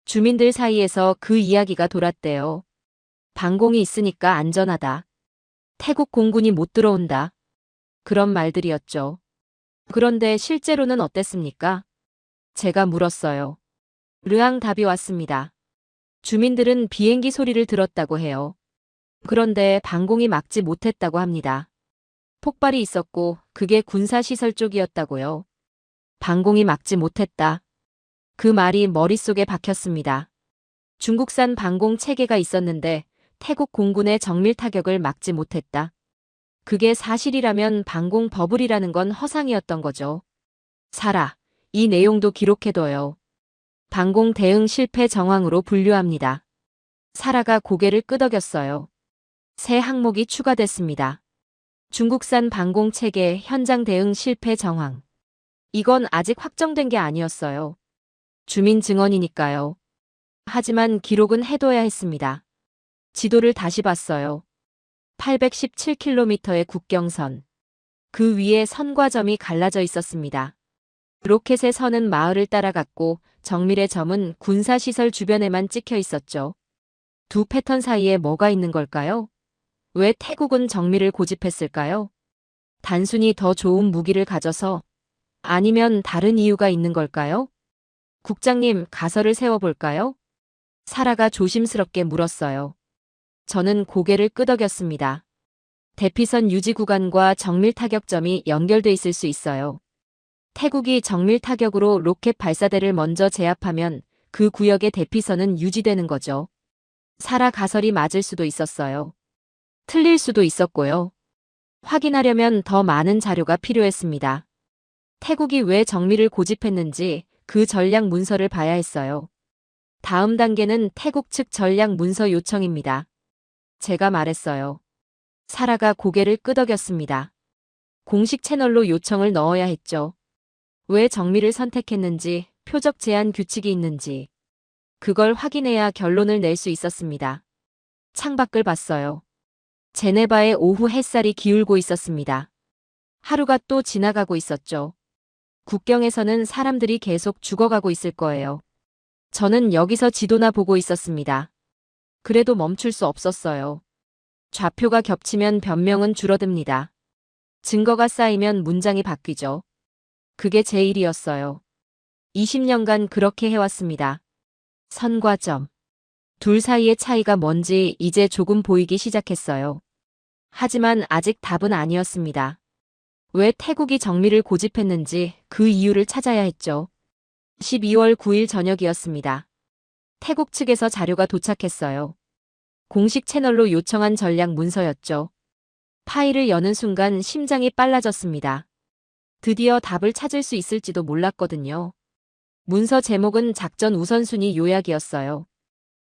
주민들 사이에서 그 이야기가 돌았대요. 방공이 있으니까 안전하다. 태국 공군이 못 들어온다. 그런 말들이었죠. 그런데 실제로는 어땠습니까? 제가 물었어요. 르앙 답이 왔습니다. 주민들은 비행기 소리를 들었다고 해요. 그런데 방공이 막지 못했다고 합니다. 폭발이 있었고 그게 군사시설 쪽이었다고요. 방공이 막지 못했다. 그 말이 머릿속에 박혔습니다. 중국산 방공 체계가 있었는데 태국 공군의 정밀 타격을 막지 못했다. 그게 사실이라면 방공 버블이라는 건 허상이었던 거죠. 사라, 이 내용도 기록해둬요. 방공 대응 실패 정황으로 분류합니다. 사라가 고개를 끄덕였어요. 새 항목이 추가됐습니다. 중국산 방공 체계 현장 대응 실패 정황. 이건 아직 확정된 게 아니었어요. 주민 증언이니까요. 하지만 기록은 해둬야 했습니다. 지도를 다시 봤어요. 817km의 국경선. 그 위에 선과 점이 갈라져 있었습니다. 로켓의 선은 마을을 따라갔고 정밀의 점은 군사시설 주변에만 찍혀 있었죠. 두 패턴 사이에 뭐가 있는 걸까요? 왜 태국은 정밀을 고집했을까요? 단순히 더 좋은 무기를 가져서? 아니면 다른 이유가 있는 걸까요? 국장님, 가설을 세워볼까요? 사라가 조심스럽게 물었어요. 저는 고개를 끄덕였습니다. 대피선 유지 구간과 정밀 타격점이 연결돼 있을 수 있어요. 태국이 정밀 타격으로 로켓 발사대를 먼저 제압하면 그 구역의 대피선은 유지되는 거죠. 사라 가설이 맞을 수도 있었어요. 틀릴 수도 있었고요. 확인하려면 더 많은 자료가 필요했습니다. 태국이 왜 정밀을 고집했는지 그 전략 문서를 봐야 했어요. 다음 단계는 태국 측 전략 문서 요청입니다. 제가 말했어요. 사라가 고개를 끄덕였습니다. 공식 채널로 요청을 넣어야 했죠. 왜 정밀을 선택했는지, 표적 제한 규칙이 있는지. 그걸 확인해야 결론을 낼 수 있었습니다. 창밖을 봤어요. 제네바의 오후 햇살이 기울고 있었습니다. 하루가 또 지나가고 있었죠. 국경에서는 사람들이 계속 죽어가고 있을 거예요. 저는 여기서 지도나 보고 있었습니다. 그래도 멈출 수 없었어요. 좌표가 겹치면 변명은 줄어듭니다. 증거가 쌓이면 문장이 바뀌죠. 그게 제 일이었어요. 20년간 그렇게 해왔습니다. 선과 점. 둘 사이의 차이가 뭔지 이제 조금 보이기 시작했어요. 하지만 아직 답은 아니었습니다. 왜 태국이 정밀을 고집했는지 그 이유를 찾아야 했죠. 12월 9일 저녁이었습니다. 태국 측에서 자료가 도착했어요. 공식 채널로 요청한 전략 문서였죠. 파일을 여는 순간 심장이 빨라졌습니다. 드디어 답을 찾을 수 있을지도 몰랐거든요. 문서 제목은 작전 우선순위 요약이었어요.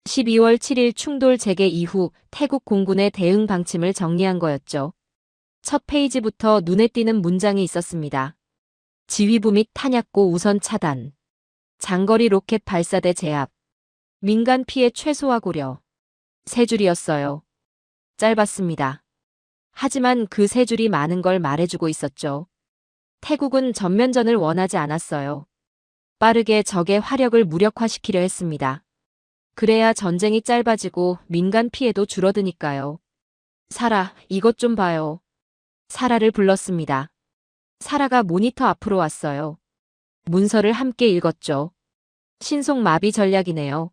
12월 7일 충돌 재개 이후 태국 공군의 대응 방침을 정리한 거였죠. 첫 페이지부터 눈에 띄는 문장이 있었습니다. 지휘부 및 탄약고 우선 차단. 장거리 로켓 발사대 제압. 민간 피해 최소화 고려. 세 줄이었어요. 짧았습니다. 하지만 그 세 줄이 많은 걸 말해주고 있었죠. 태국은 전면전을 원하지 않았어요. 빠르게 적의 화력을 무력화시키려 했습니다. 그래야 전쟁이 짧아지고 민간 피해도 줄어드니까요. 사라, 이것 좀 봐요. 사라를 불렀습니다. 사라가 모니터 앞으로 왔어요. 문서를 함께 읽었죠. 신속마비 전략이네요.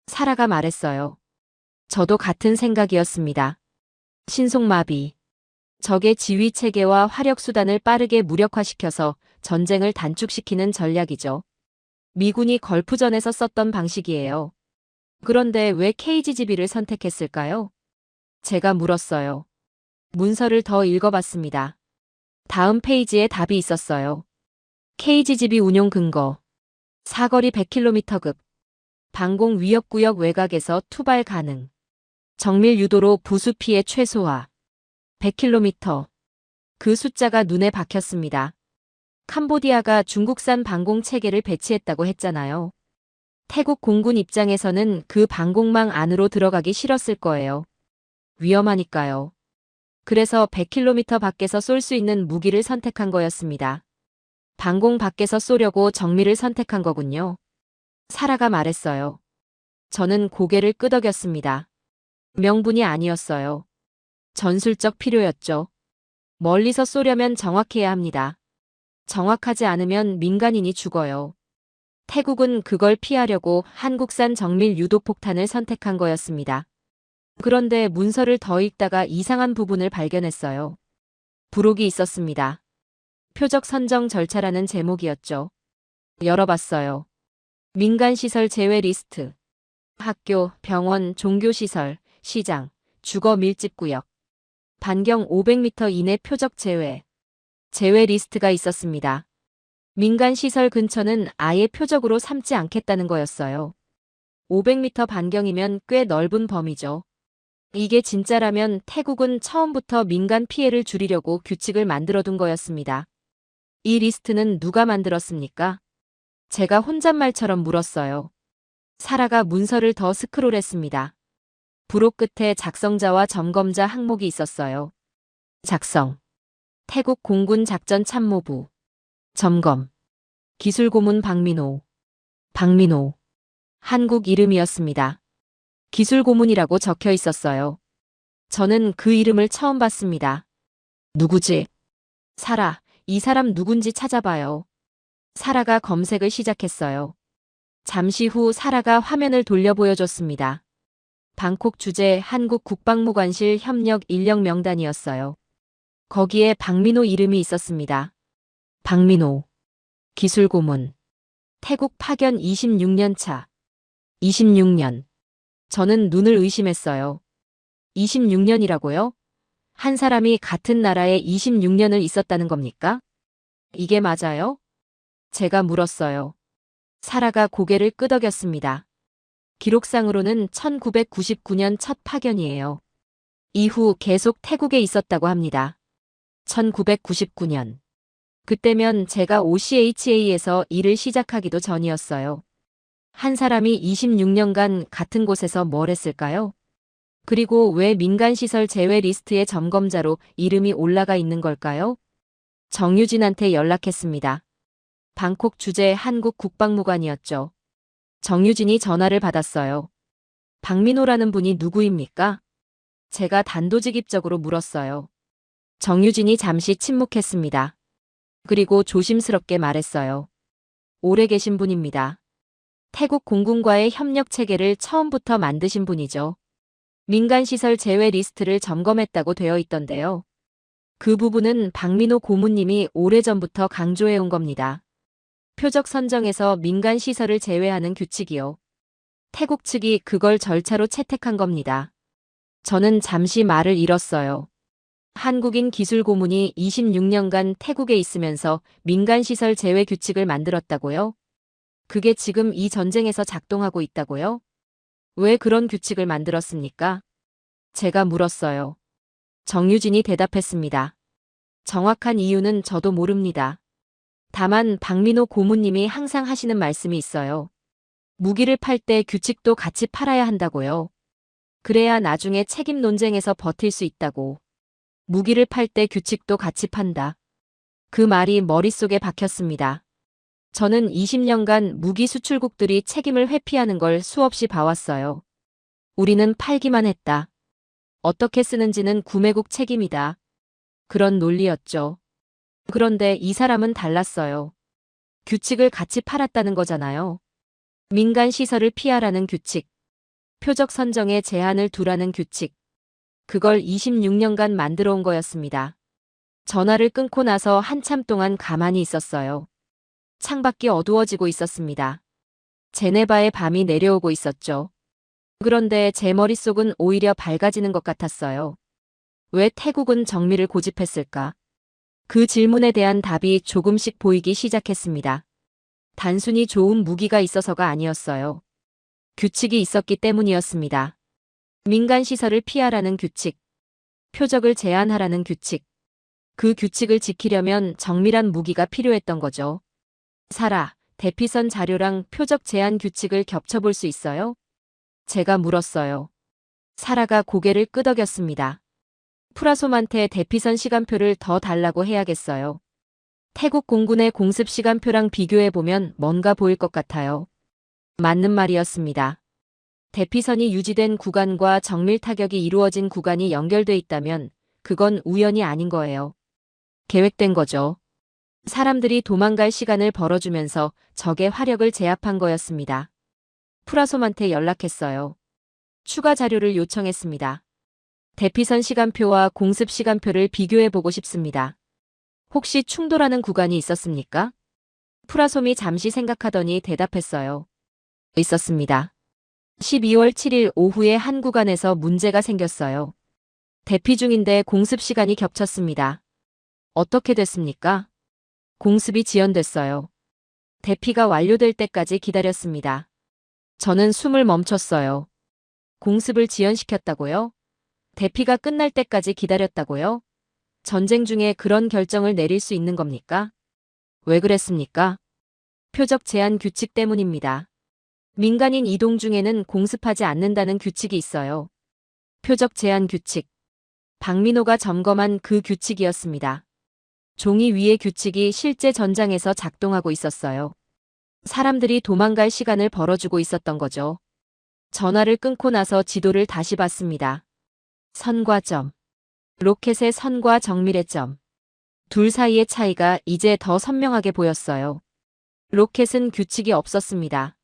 사라가 말했어요. 저도 같은 생각이었습니다. 신속마비. 적의 지휘 체계와 화력 수단을 빠르게 무력화시켜서 전쟁을 단축시키는 전략이죠. 미군이 걸프전에서 썼던 방식이에요. 그런데 왜 KGB를 선택했을까요? 제가 물었어요. 문서를 더 읽어봤습니다. 다음 페이지에 답이 있었어요. KGB 운용 근거. 사거리 100km급. 방공 위협구역 외곽에서 투발 가능. 정밀 유도로 부수 피해 최소화. 100km. 그 숫자가 눈에 박혔습니다. 캄보디아가 중국산 방공 체계를 배치했다고 했잖아요. 태국 공군 입장에서는 그 방공망 안으로 들어가기 싫었을 거예요. 위험하니까요. 그래서 100km 밖에서 쏠 수 있는 무기를 선택한 거였습니다. 방공 밖에서 쏘려고 정밀을 선택한 거군요. 사라가 말했어요. 저는 고개를 끄덕였습니다. 명분이 아니었어요. 전술적 필요였죠. 멀리서 쏘려면 정확해야 합니다. 정확하지 않으면 민간인이 죽어요. 태국은 그걸 피하려고 한국산 정밀 유도폭탄을 선택한 거였습니다. 그런데 문서를 더 읽다가 이상한 부분을 발견했어요. 부록이 있었습니다. 표적 선정 절차라는 제목이었죠. 열어봤어요. 민간시설 제외 리스트. 학교, 병원, 종교시설, 시장, 주거 밀집구역. 반경 500m 이내 표적 제외. 제외 리스트가 있었습니다. 민간시설 근처는 아예 표적으로 삼지 않겠다는 거였어요. 500m 반경이면 꽤 넓은 범위죠. 이게 진짜라면 태국은 처음부터 민간 피해를 줄이려고 규칙을 만들어둔 거였습니다. 이 리스트는 누가 만들었습니까? 제가 혼잣말처럼 물었어요. 사라가 문서를 더 스크롤했습니다. 부록 끝에 작성자와 점검자 항목이 있었어요. 작성. 태국 공군 작전참모부. 점검. 기술고문 박민호. 박민호. 한국 이름이었습니다. 기술고문이라고 적혀 있었어요. 저는 그 이름을 처음 봤습니다. 누구지? 사라, 이 사람 누군지 찾아봐요. 사라가 검색을 시작했어요. 잠시 후 사라가 화면을 돌려 보여줬습니다. 방콕 주재 한국 국방무관실 협력 인력 명단이었어요. 거기에 박민호 이름이 있었습니다. 박민호. 기술고문. 태국 파견 26년 차. 26년. 저는 눈을 의심했어요. 26년이라고요? 한 사람이 같은 나라에 26년을 있었다는 겁니까? 이게 맞아요? 제가 물었어요. 사라가 고개를 끄덕였습니다. 기록상으로는 1999년 첫 파견이에요. 이후 계속 태국에 있었다고 합니다. 1999년. 그때면 제가 OCHA에서 일을 시작하기도 전이었어요. 한 사람이 26년간 같은 곳에서 뭘 했을까요? 그리고 왜 민간시설 제외 리스트의 점검자로 이름이 올라가 있는 걸까요? 정유진한테 연락했습니다. 방콕 주재 한국 국방무관이었죠. 정유진이 전화를 받았어요. 박민호라는 분이 누구입니까? 제가 단도직입적으로 물었어요. 정유진이 잠시 침묵했습니다. 그리고 조심스럽게 말했어요. 오래 계신 분입니다. 태국 공군과의 협력 체계를 처음부터 만드신 분이죠. 민간시설 제외 리스트를 점검했다고 되어 있던데요. 그 부분은 박민호 고문님이 오래전부터 강조해온 겁니다. 표적 선정에서 민간시설을 제외하는 규칙이요. 태국 측이 그걸 절차로 채택한 겁니다. 저는 잠시 말을 잃었어요. 한국인 기술고문이 26년간 태국에 있으면서 민간시설 제외 규칙을 만들었다고요? 그게 지금 이 전쟁에서 작동하고 있다고요? 왜 그런 규칙을 만들었습니까? 제가 물었어요. 정유진이 대답했습니다. 정확한 이유는 저도 모릅니다. 다만 박민호 고문님이 항상 하시는 말씀이 있어요. 무기를 팔 때 규칙도 같이 팔아야 한다고요. 그래야 나중에 책임 논쟁에서 버틸 수 있다고. 무기를 팔 때 규칙도 같이 판다. 그 말이 머릿속에 박혔습니다. 저는 20년간 무기 수출국들이 책임을 회피하는 걸 수없이 봐왔어요. 우리는 팔기만 했다. 어떻게 쓰는지는 구매국 책임이다. 그런 논리였죠. 그런데 이 사람은 달랐어요. 규칙을 같이 팔았다는 거잖아요. 민간 시설을 피하라는 규칙, 표적 선정에 제한을 두라는 규칙. 그걸 26년간 만들어 온 거였습니다. 전화를 끊고 나서 한참 동안 가만히 있었어요. 창밖이 어두워지고 있었습니다. 제네바의 밤이 내려오고 있었죠. 그런데 제 머릿속은 오히려 밝아지는 것 같았어요. 왜 태국은 정밀을 고집했을까? 그 질문에 대한 답이 조금씩 보이기 시작했습니다. 단순히 좋은 무기가 있어서가 아니었어요. 규칙이 있었기 때문이었습니다. 민간 시설을 피하라는 규칙, 표적을 제한하라는 규칙. 그 규칙을 지키려면 정밀한 무기가 필요했던 거죠. 사라, 대피선 자료랑 표적 제한 규칙을 겹쳐볼 수 있어요? 제가 물었어요. 사라가 고개를 끄덕였습니다. 프라솜한테 대피선 시간표를 더 달라고 해야겠어요. 태국 공군의 공습 시간표랑 비교해보면 뭔가 보일 것 같아요. 맞는 말이었습니다. 대피선이 유지된 구간과 정밀 타격이 이루어진 구간이 연결돼 있다면 그건 우연이 아닌 거예요. 계획된 거죠. 사람들이 도망갈 시간을 벌어주면서 적의 화력을 제압한 거였습니다. 프라솜한테 연락했어요. 추가 자료를 요청했습니다. 대피선 시간표와 공습 시간표를 비교해보고 싶습니다. 혹시 충돌하는 구간이 있었습니까? 프라솜이 잠시 생각하더니 대답했어요. 있었습니다. 12월 7일 오후에 한 구간에서 문제가 생겼어요. 대피 중인데 공습 시간이 겹쳤습니다. 어떻게 됐습니까? 공습이 지연됐어요. 대피가 완료될 때까지 기다렸습니다. 저는 숨을 멈췄어요. 공습을 지연시켰다고요? 대피가 끝날 때까지 기다렸다고요? 전쟁 중에 그런 결정을 내릴 수 있는 겁니까? 왜 그랬습니까? 표적 제한 규칙 때문입니다. 민간인 이동 중에는 공습하지 않는다는 규칙이 있어요. 표적 제한 규칙. 박민호가 점검한 그 규칙이었습니다. 종이 위의 규칙이 실제 전장에서 작동하고 있었어요. 사람들이 도망갈 시간을 벌어주고 있었던 거죠. 전화를 끊고 나서 지도를 다시 봤습니다. 선과 점. 로켓의 선과 정밀의 점. 둘 사이의 차이가 이제 더 선명하게 보였어요. 로켓은 규칙이 없었습니다.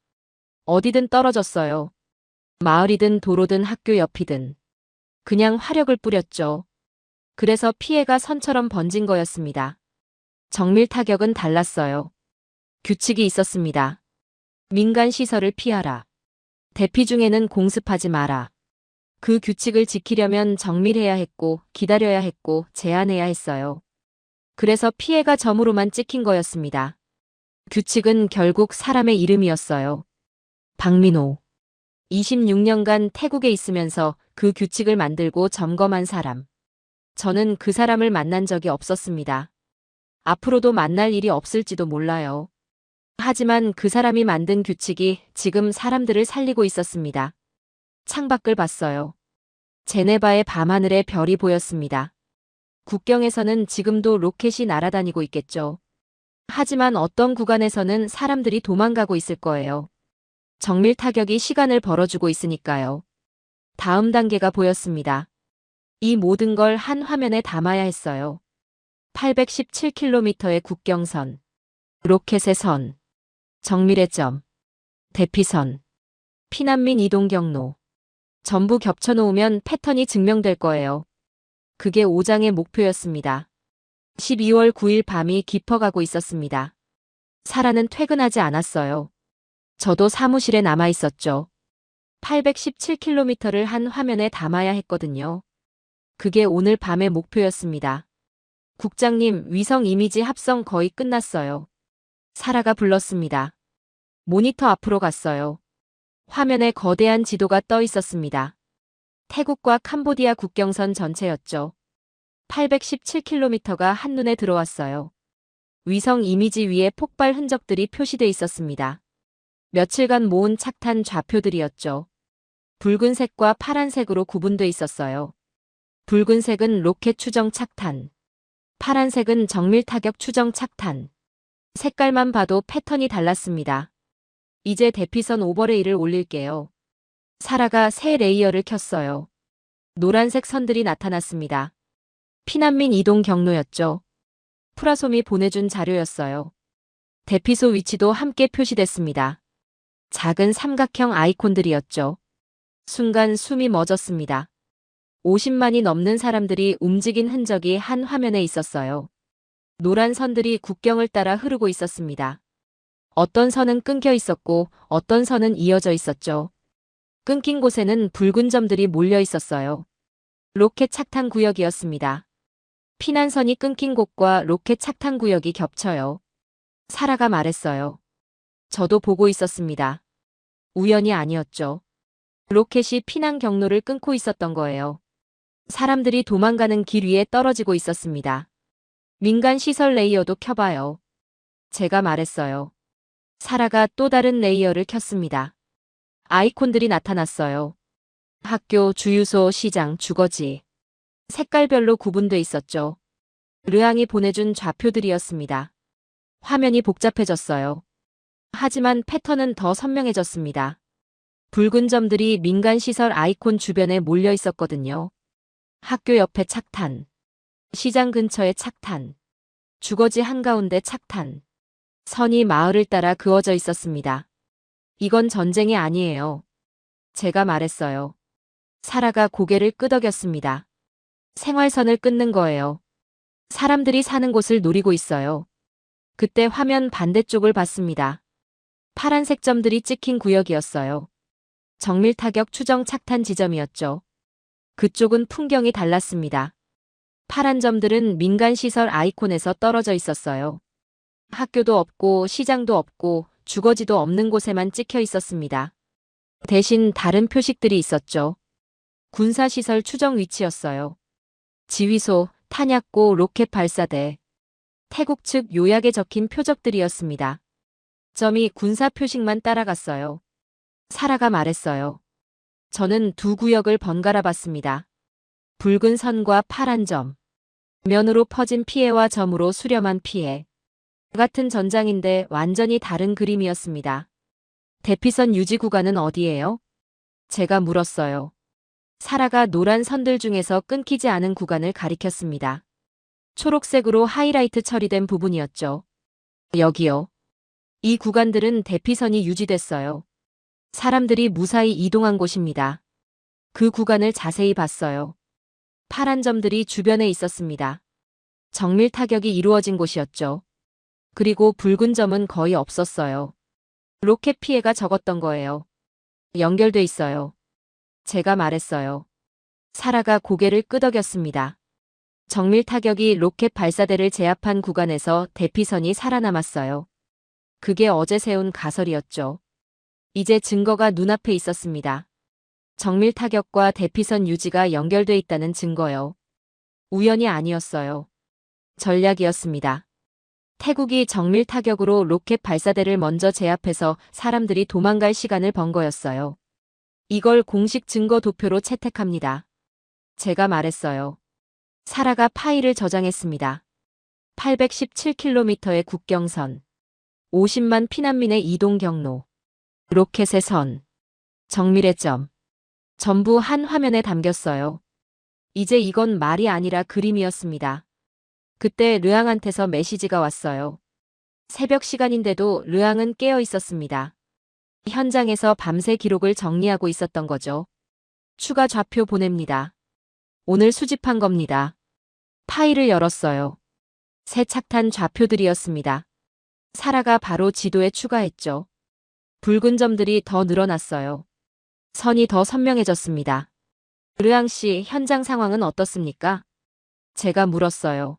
어디든 떨어졌어요. 마을이든 도로든 학교 옆이든. 그냥 화력을 뿌렸죠. 그래서 피해가 선처럼 번진 거였습니다. 정밀 타격은 달랐어요. 규칙이 있었습니다. 민간 시설을 피하라. 대피 중에는 공습하지 마라. 그 규칙을 지키려면 정밀해야 했고, 기다려야 했고, 제한해야 했어요. 그래서 피해가 점으로만 찍힌 거였습니다. 규칙은 결국 사람의 이름이었어요. 박민호. 26년간 태국에 있으면서 그 규칙을 만들고 점검한 사람. 저는 그 사람을 만난 적이 없었습니다. 앞으로도 만날 일이 없을지도 몰라요. 하지만 그 사람이 만든 규칙이 지금 사람들을 살리고 있었습니다. 창밖을 봤어요. 제네바의 밤하늘에 별이 보였습니다. 국경에서는 지금도 로켓이 날아다니고 있겠죠. 하지만 어떤 구간에서는 사람들이 도망가고 있을 거예요. 정밀 타격이 시간을 벌어주고 있으니까요. 다음 단계가 보였습니다. 이 모든 걸 한 화면에 담아야 했어요. 817km의 국경선, 로켓의 선, 정밀의 점, 대피선, 피난민 이동 경로. 전부 겹쳐놓으면 패턴이 증명될 거예요. 그게 5장의 목표였습니다. 12월 9일 밤이 깊어가고 있었습니다. 사라는 퇴근하지 않았어요. 저도 사무실에 남아 있었죠. 817km를 한 화면에 담아야 했거든요. 그게 오늘 밤의 목표였습니다. 국장님, 위성 이미지 합성 거의 끝났어요. 사라가 불렀습니다. 모니터 앞으로 갔어요. 화면에 거대한 지도가 떠 있었습니다. 태국과 캄보디아 국경선 전체였죠. 817km가 한눈에 들어왔어요. 위성 이미지 위에 폭발 흔적들이 표시돼 있었습니다. 며칠간 모은 착탄 좌표들이었죠. 붉은색과 파란색으로 구분돼 있었어요. 붉은색은 로켓 추정 착탄. 파란색은 정밀 타격 추정 착탄. 색깔만 봐도 패턴이 달랐습니다. 이제 대피선 오버레이를 올릴게요. 사라가 새 레이어를 켰어요. 노란색 선들이 나타났습니다. 피난민 이동 경로였죠. 프라솜이 보내준 자료였어요. 대피소 위치도 함께 표시됐습니다. 작은 삼각형 아이콘들이었죠. 순간 숨이 멎었습니다. 50만이 넘는 사람들이 움직인 흔적이 한 화면에 있었어요. 노란 선들이 국경을 따라 흐르고 있었습니다. 어떤 선은 끊겨 있었고 어떤 선은 이어져 있었죠. 끊긴 곳에는 붉은 점들이 몰려 있었어요. 로켓 착탄 구역이었습니다. 피난선이 끊긴 곳과 로켓 착탄 구역이 겹쳐요. 사라가 말했어요. 저도 보고 있었습니다. 우연이 아니었죠. 로켓이 피난 경로를 끊고 있었던 거예요. 사람들이 도망가는 길 위에 떨어지고 있었습니다. 민간 시설 레이어도 켜봐요. 제가 말했어요. 사라가 또 다른 레이어를 켰습니다. 아이콘들이 나타났어요. 학교, 주유소, 시장, 주거지. 색깔별로 구분돼 있었죠. 르앙이 보내준 좌표들이었습니다. 화면이 복잡해졌어요. 하지만 패턴은 더 선명해졌습니다. 붉은 점들이 민간 시설 아이콘 주변에 몰려 있었거든요. 학교 옆에 착탄, 시장 근처에 착탄, 주거지 한가운데 착탄. 선이 마을을 따라 그어져 있었습니다. 이건 전쟁이 아니에요. 제가 말했어요. 사라가 고개를 끄덕였습니다. 생활선을 끊는 거예요. 사람들이 사는 곳을 노리고 있어요. 그때 화면 반대쪽을 봤습니다. 파란색 점들이 찍힌 구역이었어요. 정밀 타격 추정 착탄 지점이었죠. 그쪽은 풍경이 달랐습니다. 파란 점들은 민간 시설 아이콘에서 떨어져 있었어요. 학교도 없고 시장도 없고 주거지도 없는 곳에만 찍혀 있었습니다. 대신 다른 표식들이 있었죠. 군사시설 추정 위치였어요. 지휘소, 탄약고, 로켓 발사대. 태국 측 요약에 적힌 표적들이었습니다. 점이 군사 표식만 따라갔어요. 사라가 말했어요. 저는 두 구역을 번갈아 봤습니다. 붉은 선과 파란 점. 면으로 퍼진 피해와 점으로 수렴한 피해. 같은 전장인데 완전히 다른 그림이었습니다. 대피선 유지 구간은 어디예요? 제가 물었어요. 사라가 노란 선들 중에서 끊기지 않은 구간을 가리켰습니다. 초록색으로 하이라이트 처리된 부분이었죠. 여기요. 이 구간들은 대피선이 유지됐어요. 사람들이 무사히 이동한 곳입니다. 그 구간을 자세히 봤어요. 파란 점들이 주변에 있었습니다. 정밀 타격이 이루어진 곳이었죠. 그리고 붉은 점은 거의 없었어요. 로켓 피해가 적었던 거예요. 연결돼 있어요. 제가 말했어요. 사라가 고개를 끄덕였습니다. 정밀 타격이 로켓 발사대를 제압한 구간에서 대피선이 살아남았어요. 그게 어제 세운 가설이었죠. 이제 증거가 눈앞에 있었습니다. 정밀 타격과 대피선 유지가 연결돼 있다는 증거요. 우연이 아니었어요. 전략이었습니다. 태국이 정밀 타격으로 로켓 발사대를 먼저 제압해서 사람들이 도망갈 시간을 번 거였어요. 이걸 공식 증거 도표로 채택합니다. 제가 말했어요. 사라가 파일을 저장했습니다. 817km의 국경선. 50만 피난민의 이동 경로. 로켓의 선. 정밀의 점. 전부 한 화면에 담겼어요. 이제 이건 말이 아니라 그림이었습니다. 그때 르앙한테서 메시지가 왔어요. 새벽 시간인데도 르앙은 깨어 있었습니다. 현장에서 밤새 기록을 정리하고 있었던 거죠. 추가 좌표 보냅니다. 오늘 수집한 겁니다. 파일을 열었어요. 새 착탄 좌표들이었습니다. 사라가 바로 지도에 추가했죠. 붉은 점들이 더 늘어났어요. 선이 더 선명해졌습니다. 르앙 씨, 현장 상황은 어떻습니까? 제가 물었어요.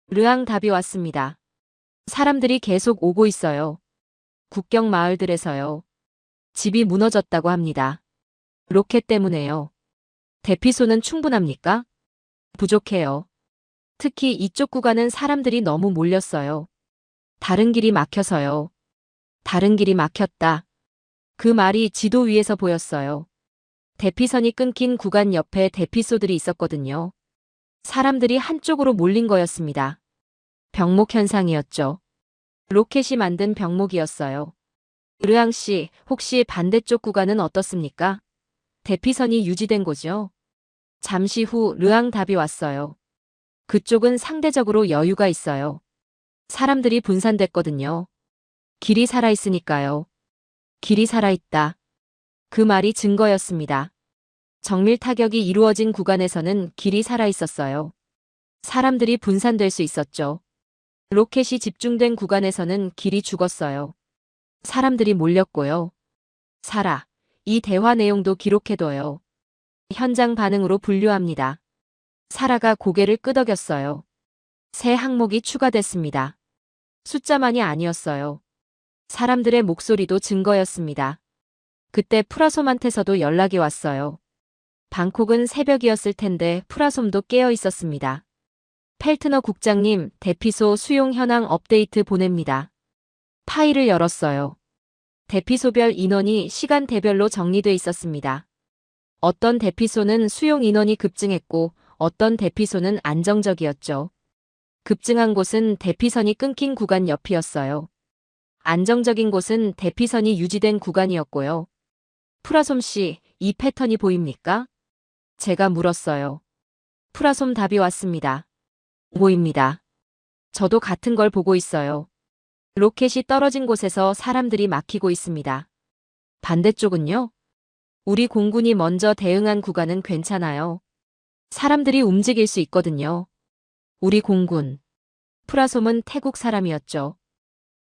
르앙 답이 왔습니다. 사람들이 계속 오고 있어요. 국경 마을들에서요. 집이 무너졌다고 합니다. 로켓 때문에요. 대피소는 충분합니까? 부족해요. 특히 이쪽 구간은 사람들이 너무 몰렸어요. 다른 길이 막혀서요. 다른 길이 막혔다. 그 말이 지도 위에서 보였어요. 대피선이 끊긴 구간 옆에 대피소들이 있었거든요. 사람들이 한쪽으로 몰린 거였습니다. 병목 현상이었죠. 로켓이 만든 병목이었어요. 르앙 씨, 혹시 반대쪽 구간은 어떻습니까? 대피선이 유지된 거죠? 잠시 후 르앙 답이 왔어요. 그쪽은 상대적으로 여유가 있어요. 사람들이 분산됐거든요. 길이 살아있으니까요. 길이 살아있다. 그 말이 증거였습니다. 정밀 타격이 이루어진 구간에서는 길이 살아있었어요. 사람들이 분산될 수 있었죠. 로켓이 집중된 구간에서는 길이 죽었어요. 사람들이 몰렸고요. 사라, 이 대화 내용도 기록해둬요. 현장 반응으로 분류합니다. 사라가 고개를 끄덕였어요. 새 항목이 추가됐습니다. 숫자만이 아니었어요. 사람들의 목소리도 증거였습니다. 그때 프라솜한테서도 연락이 왔어요. 방콕은 새벽이었을 텐데 프라솜도 깨어 있었습니다. 펠트너 국장님, 대피소 수용 현황 업데이트 보냅니다. 파일을 열었어요. 대피소별 인원이 시간대별로 정리돼 있었습니다. 어떤 대피소는 수용 인원이 급증했고 어떤 대피소는 안정적이었죠. 급증한 곳은 대피선이 끊긴 구간 옆이었어요. 안정적인 곳은 대피선이 유지된 구간이었고요. 프라솜 씨, 이 패턴이 보입니까? 제가 물었어요. 프라솜 답이 왔습니다. 보입니다. 저도 같은 걸 보고 있어요. 로켓이 떨어진 곳에서 사람들이 막히고 있습니다. 반대쪽은요? 우리 공군이 먼저 대응한 구간은 괜찮아요. 사람들이 움직일 수 있거든요. 우리 공군. 프라솜은 태국 사람이었죠.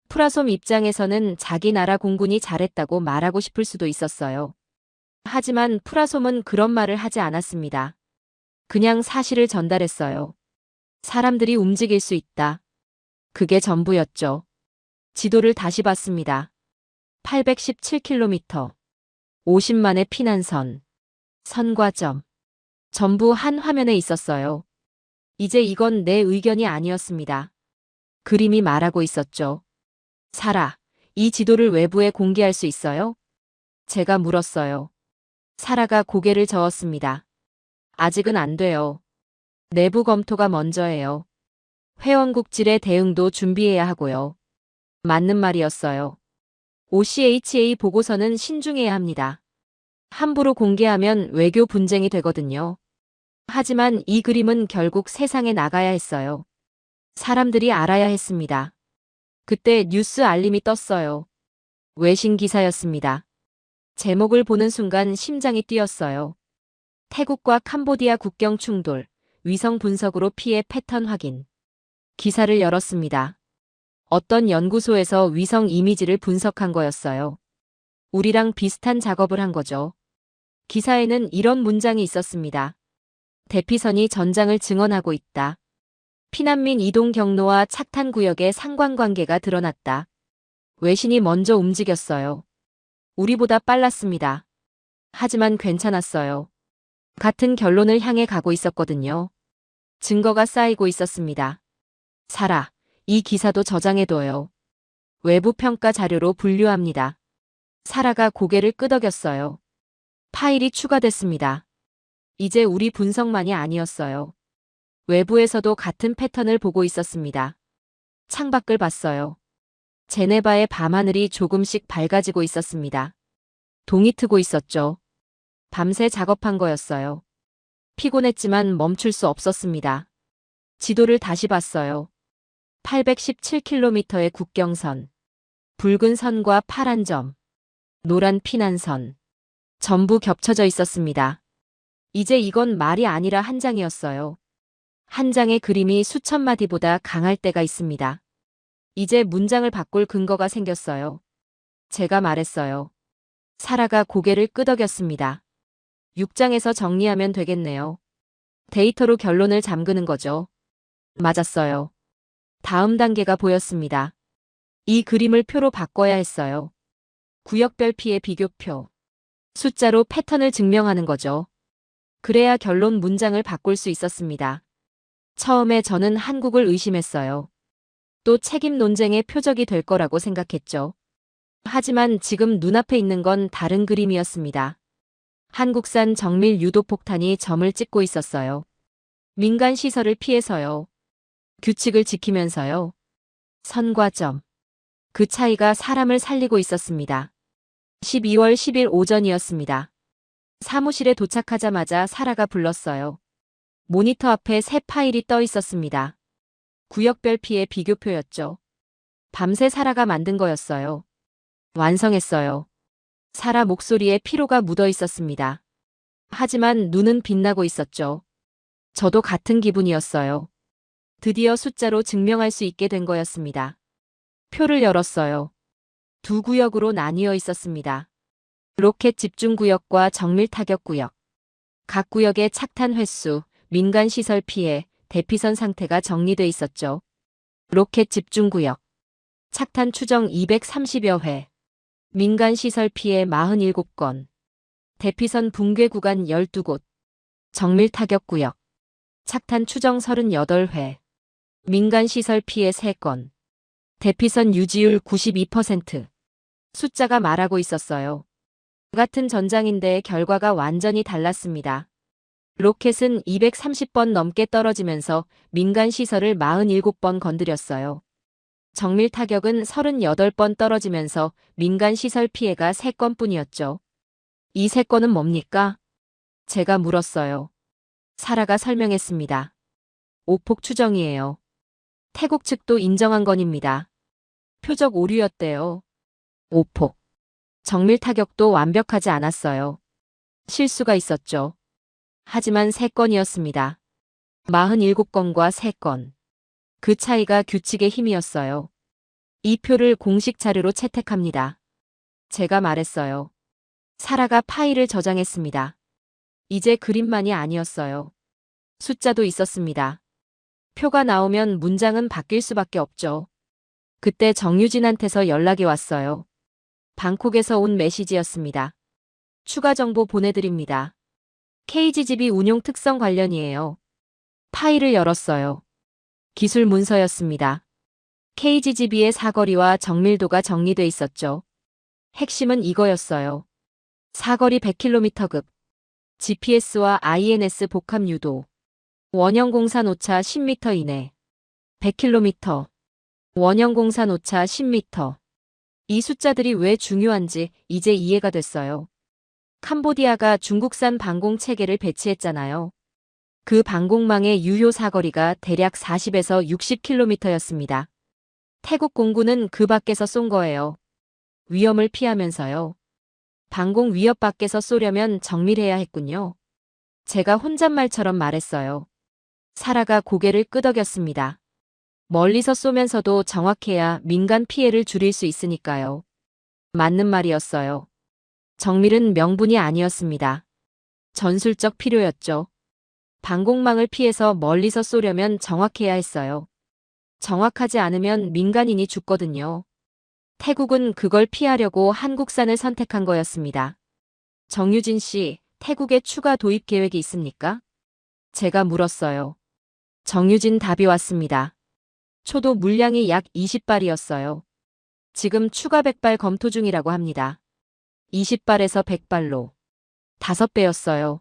프라솜 입장에서는 자기 나라 공군이 잘했다고 말하고 싶을 수도 있었어요. 하지만 프라솜은 그런 말을 하지 않았습니다. 그냥 사실을 전달했어요. 사람들이 움직일 수 있다. 그게 전부였죠. 지도를 다시 봤습니다. 817km. 50만의 피난선. 선과 점. 전부 한 화면에 있었어요. 이제 이건 내 의견이 아니었습니다. 그림이 말하고 있었죠. 사라, 이 지도를 외부에 공개할 수 있어요? 제가 물었어요. 사라가 고개를 저었습니다. 아직은 안 돼요. 내부 검토가 먼저예요. 회원국질의 대응도 준비해야 하고요. 맞는 말이었어요. OCHA 보고서는 신중해야 합니다. 함부로 공개하면 외교 분쟁이 되거든요. 하지만 이 그림은 결국 세상에 나가야 했어요. 사람들이 알아야 했습니다. 그때 뉴스 알림이 떴어요. 외신 기사였습니다. 제목을 보는 순간 심장이 뛰었어요. 태국과 캄보디아 국경 충돌, 위성 분석으로 피해 패턴 확인. 기사를 열었습니다. 어떤 연구소에서 위성 이미지를 분석한 거였어요. 우리랑 비슷한 작업을 한 거죠. 기사에는 이런 문장이 있었습니다. 대피선이 전장을 증언하고 있다. 피난민 이동 경로와 착탄 구역의 상관관계가 드러났다. 외신이 먼저 움직였어요. 우리보다 빨랐습니다. 하지만 괜찮았어요. 같은 결론을 향해 가고 있었거든요. 증거가 쌓이고 있었습니다. 사라, 이 기사도 저장해둬요. 외부 평가 자료로 분류합니다. 사라가 고개를 끄덕였어요. 파일이 추가됐습니다. 이제 우리 분석만이 아니었어요. 외부에서도 같은 패턴을 보고 있었습니다. 창밖을 봤어요. 제네바의 밤하늘이 조금씩 밝아지고 있었습니다. 동이 트고 있었죠. 밤새 작업한 거였어요. 피곤했지만 멈출 수 없었습니다. 지도를 다시 봤어요. 817km의 국경선. 붉은 선과 파란 점. 노란 피난선. 전부 겹쳐져 있었습니다. 이제 이건 말이 아니라 한 장이었어요. 한 장의 그림이 수천 마디보다 강할 때가 있습니다. 이제 문장을 바꿀 근거가 생겼어요. 제가 말했어요. 사라가 고개를 끄덕였습니다. 6장에서 정리하면 되겠네요. 데이터로 결론을 잠그는 거죠. 맞았어요. 다음 단계가 보였습니다. 이 그림을 표로 바꿔야 했어요. 구역별 피해 비교표. 숫자로 패턴을 증명하는 거죠. 그래야 결론 문장을 바꿀 수 있었습니다. 처음에 저는 한국을 의심했어요. 또 책임 논쟁의 표적이 될 거라고 생각했죠. 하지만 지금 눈앞에 있는 건 다른 그림이었습니다. 한국산 정밀 유도폭탄이 점을 찍고 있었어요. 민간 시설을 피해서요. 규칙을 지키면서요. 선과 점. 그 차이가 사람을 살리고 있었습니다. 12월 10일 오전이었습니다. 사무실에 도착하자마자 사라가 불렀어요. 모니터 앞에 새 파일이 떠 있었습니다. 구역별 피해 비교표였죠. 밤새 사라가 만든 거였어요. 완성했어요. 사라 목소리에 피로가 묻어 있었습니다. 하지만 눈은 빛나고 있었죠. 저도 같은 기분이었어요. 드디어 숫자로 증명할 수 있게 된 거였습니다. 표를 열었어요. 두 구역으로 나뉘어 있었습니다. 로켓 집중 구역과 정밀 타격 구역. 각 구역의 착탄 횟수, 민간 시설 피해, 대피선 상태가 정리돼 있었죠. 로켓 집중 구역. 착탄 추정 230여 회. 민간 시설 피해 47건. 대피선 붕괴 구간 12곳. 정밀 타격 구역. 착탄 추정 38회. 민간 시설 피해 3건. 대피선 유지율 92%. 숫자가 말하고 있었어요. 같은 전장인데 결과가 완전히 달랐습니다. 로켓은 230번 넘게 떨어지면서 민간 시설을 47번 건드렸어요. 정밀 타격은 38번 떨어지면서 민간 시설 피해가 3건뿐이었죠. 이 3건은 뭡니까? 제가 물었어요. 사라가 설명했습니다. 오폭 추정이에요. 태국 측도 인정한 건입니다. 표적 오류였대요. 오폭. 정밀 타격도 완벽하지 않았어요. 실수가 있었죠. 하지만 3건이었습니다. 47건과 3건. 그 차이가 규칙의 힘이었어요. 이 표를 공식 자료로 채택합니다. 제가 말했어요. 사라가 파일을 저장했습니다. 이제 그림만이 아니었어요. 숫자도 있었습니다. 표가 나오면 문장은 바뀔 수밖에 없죠. 그때 정유진한테서 연락이 왔어요. 방콕에서 온 메시지였습니다. 추가 정보 보내드립니다. KGGB 운용 특성 관련이에요. 파일을 열었어요. 기술 문서였습니다. KGGB의 사거리와 정밀도가 정리돼 있었죠. 핵심은 이거였어요. 사거리 100km급, GPS와 INS 복합 유도, 원형 공산 오차 10m 이내, 100km, 원형 공산 오차 10m. 이 숫자들이 왜 중요한지 이제 이해가 됐어요. 캄보디아가 중국산 방공 체계를 배치했잖아요. 그 방공망의 유효 사거리가 대략 40에서 60km였습니다. 태국 공군은 그 밖에서 쏜 거예요. 위험을 피하면서요. 방공 위협 밖에서 쏘려면 정밀해야 했군요. 제가 혼잣말처럼 말했어요. 사라가 고개를 끄덕였습니다. 멀리서 쏘면서도 정확해야 민간 피해를 줄일 수 있으니까요. 맞는 말이었어요. 정밀은 명분이 아니었습니다. 전술적 필요였죠. 방공망을 피해서 멀리서 쏘려면 정확해야 했어요. 정확하지 않으면 민간인이 죽거든요. 태국은 그걸 피하려고 한국산을 선택한 거였습니다. 정유진 씨, 태국에 추가 도입 계획이 있습니까? 제가 물었어요. 정유진 답이 왔습니다. 초도 물량이 약 20발이었어요. 지금 추가 100발 검토 중이라고 합니다. 20발에서 100발로. 5배였어요.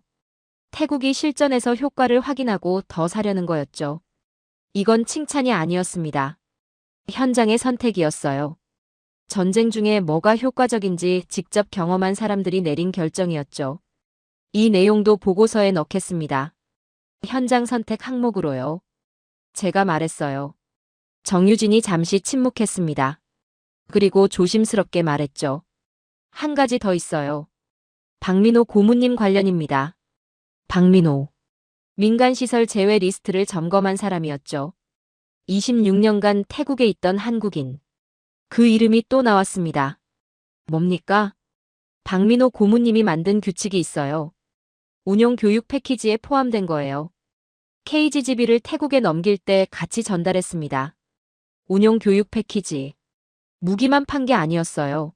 태국이 실전에서 효과를 확인하고 더 사려는 거였죠. 이건 칭찬이 아니었습니다. 현장의 선택이었어요. 전쟁 중에 뭐가 효과적인지 직접 경험한 사람들이 내린 결정이었죠. 이 내용도 보고서에 넣겠습니다. 현장 선택 항목으로요. 제가 말했어요. 정유진이 잠시 침묵했습니다. 그리고 조심스럽게 말했죠. 한 가지 더 있어요. 박민호 고문님 관련입니다. 박민호. 민간시설 제외 리스트를 점검한 사람이었죠. 26년간 태국에 있던 한국인. 그 이름이 또 나왔습니다. 뭡니까? 박민호 고문님이 만든 규칙이 있어요. 운용 교육 패키지에 포함된 거예요. KGGB를 태국에 넘길 때 같이 전달했습니다. 운용 교육 패키지. 무기만 판 게 아니었어요.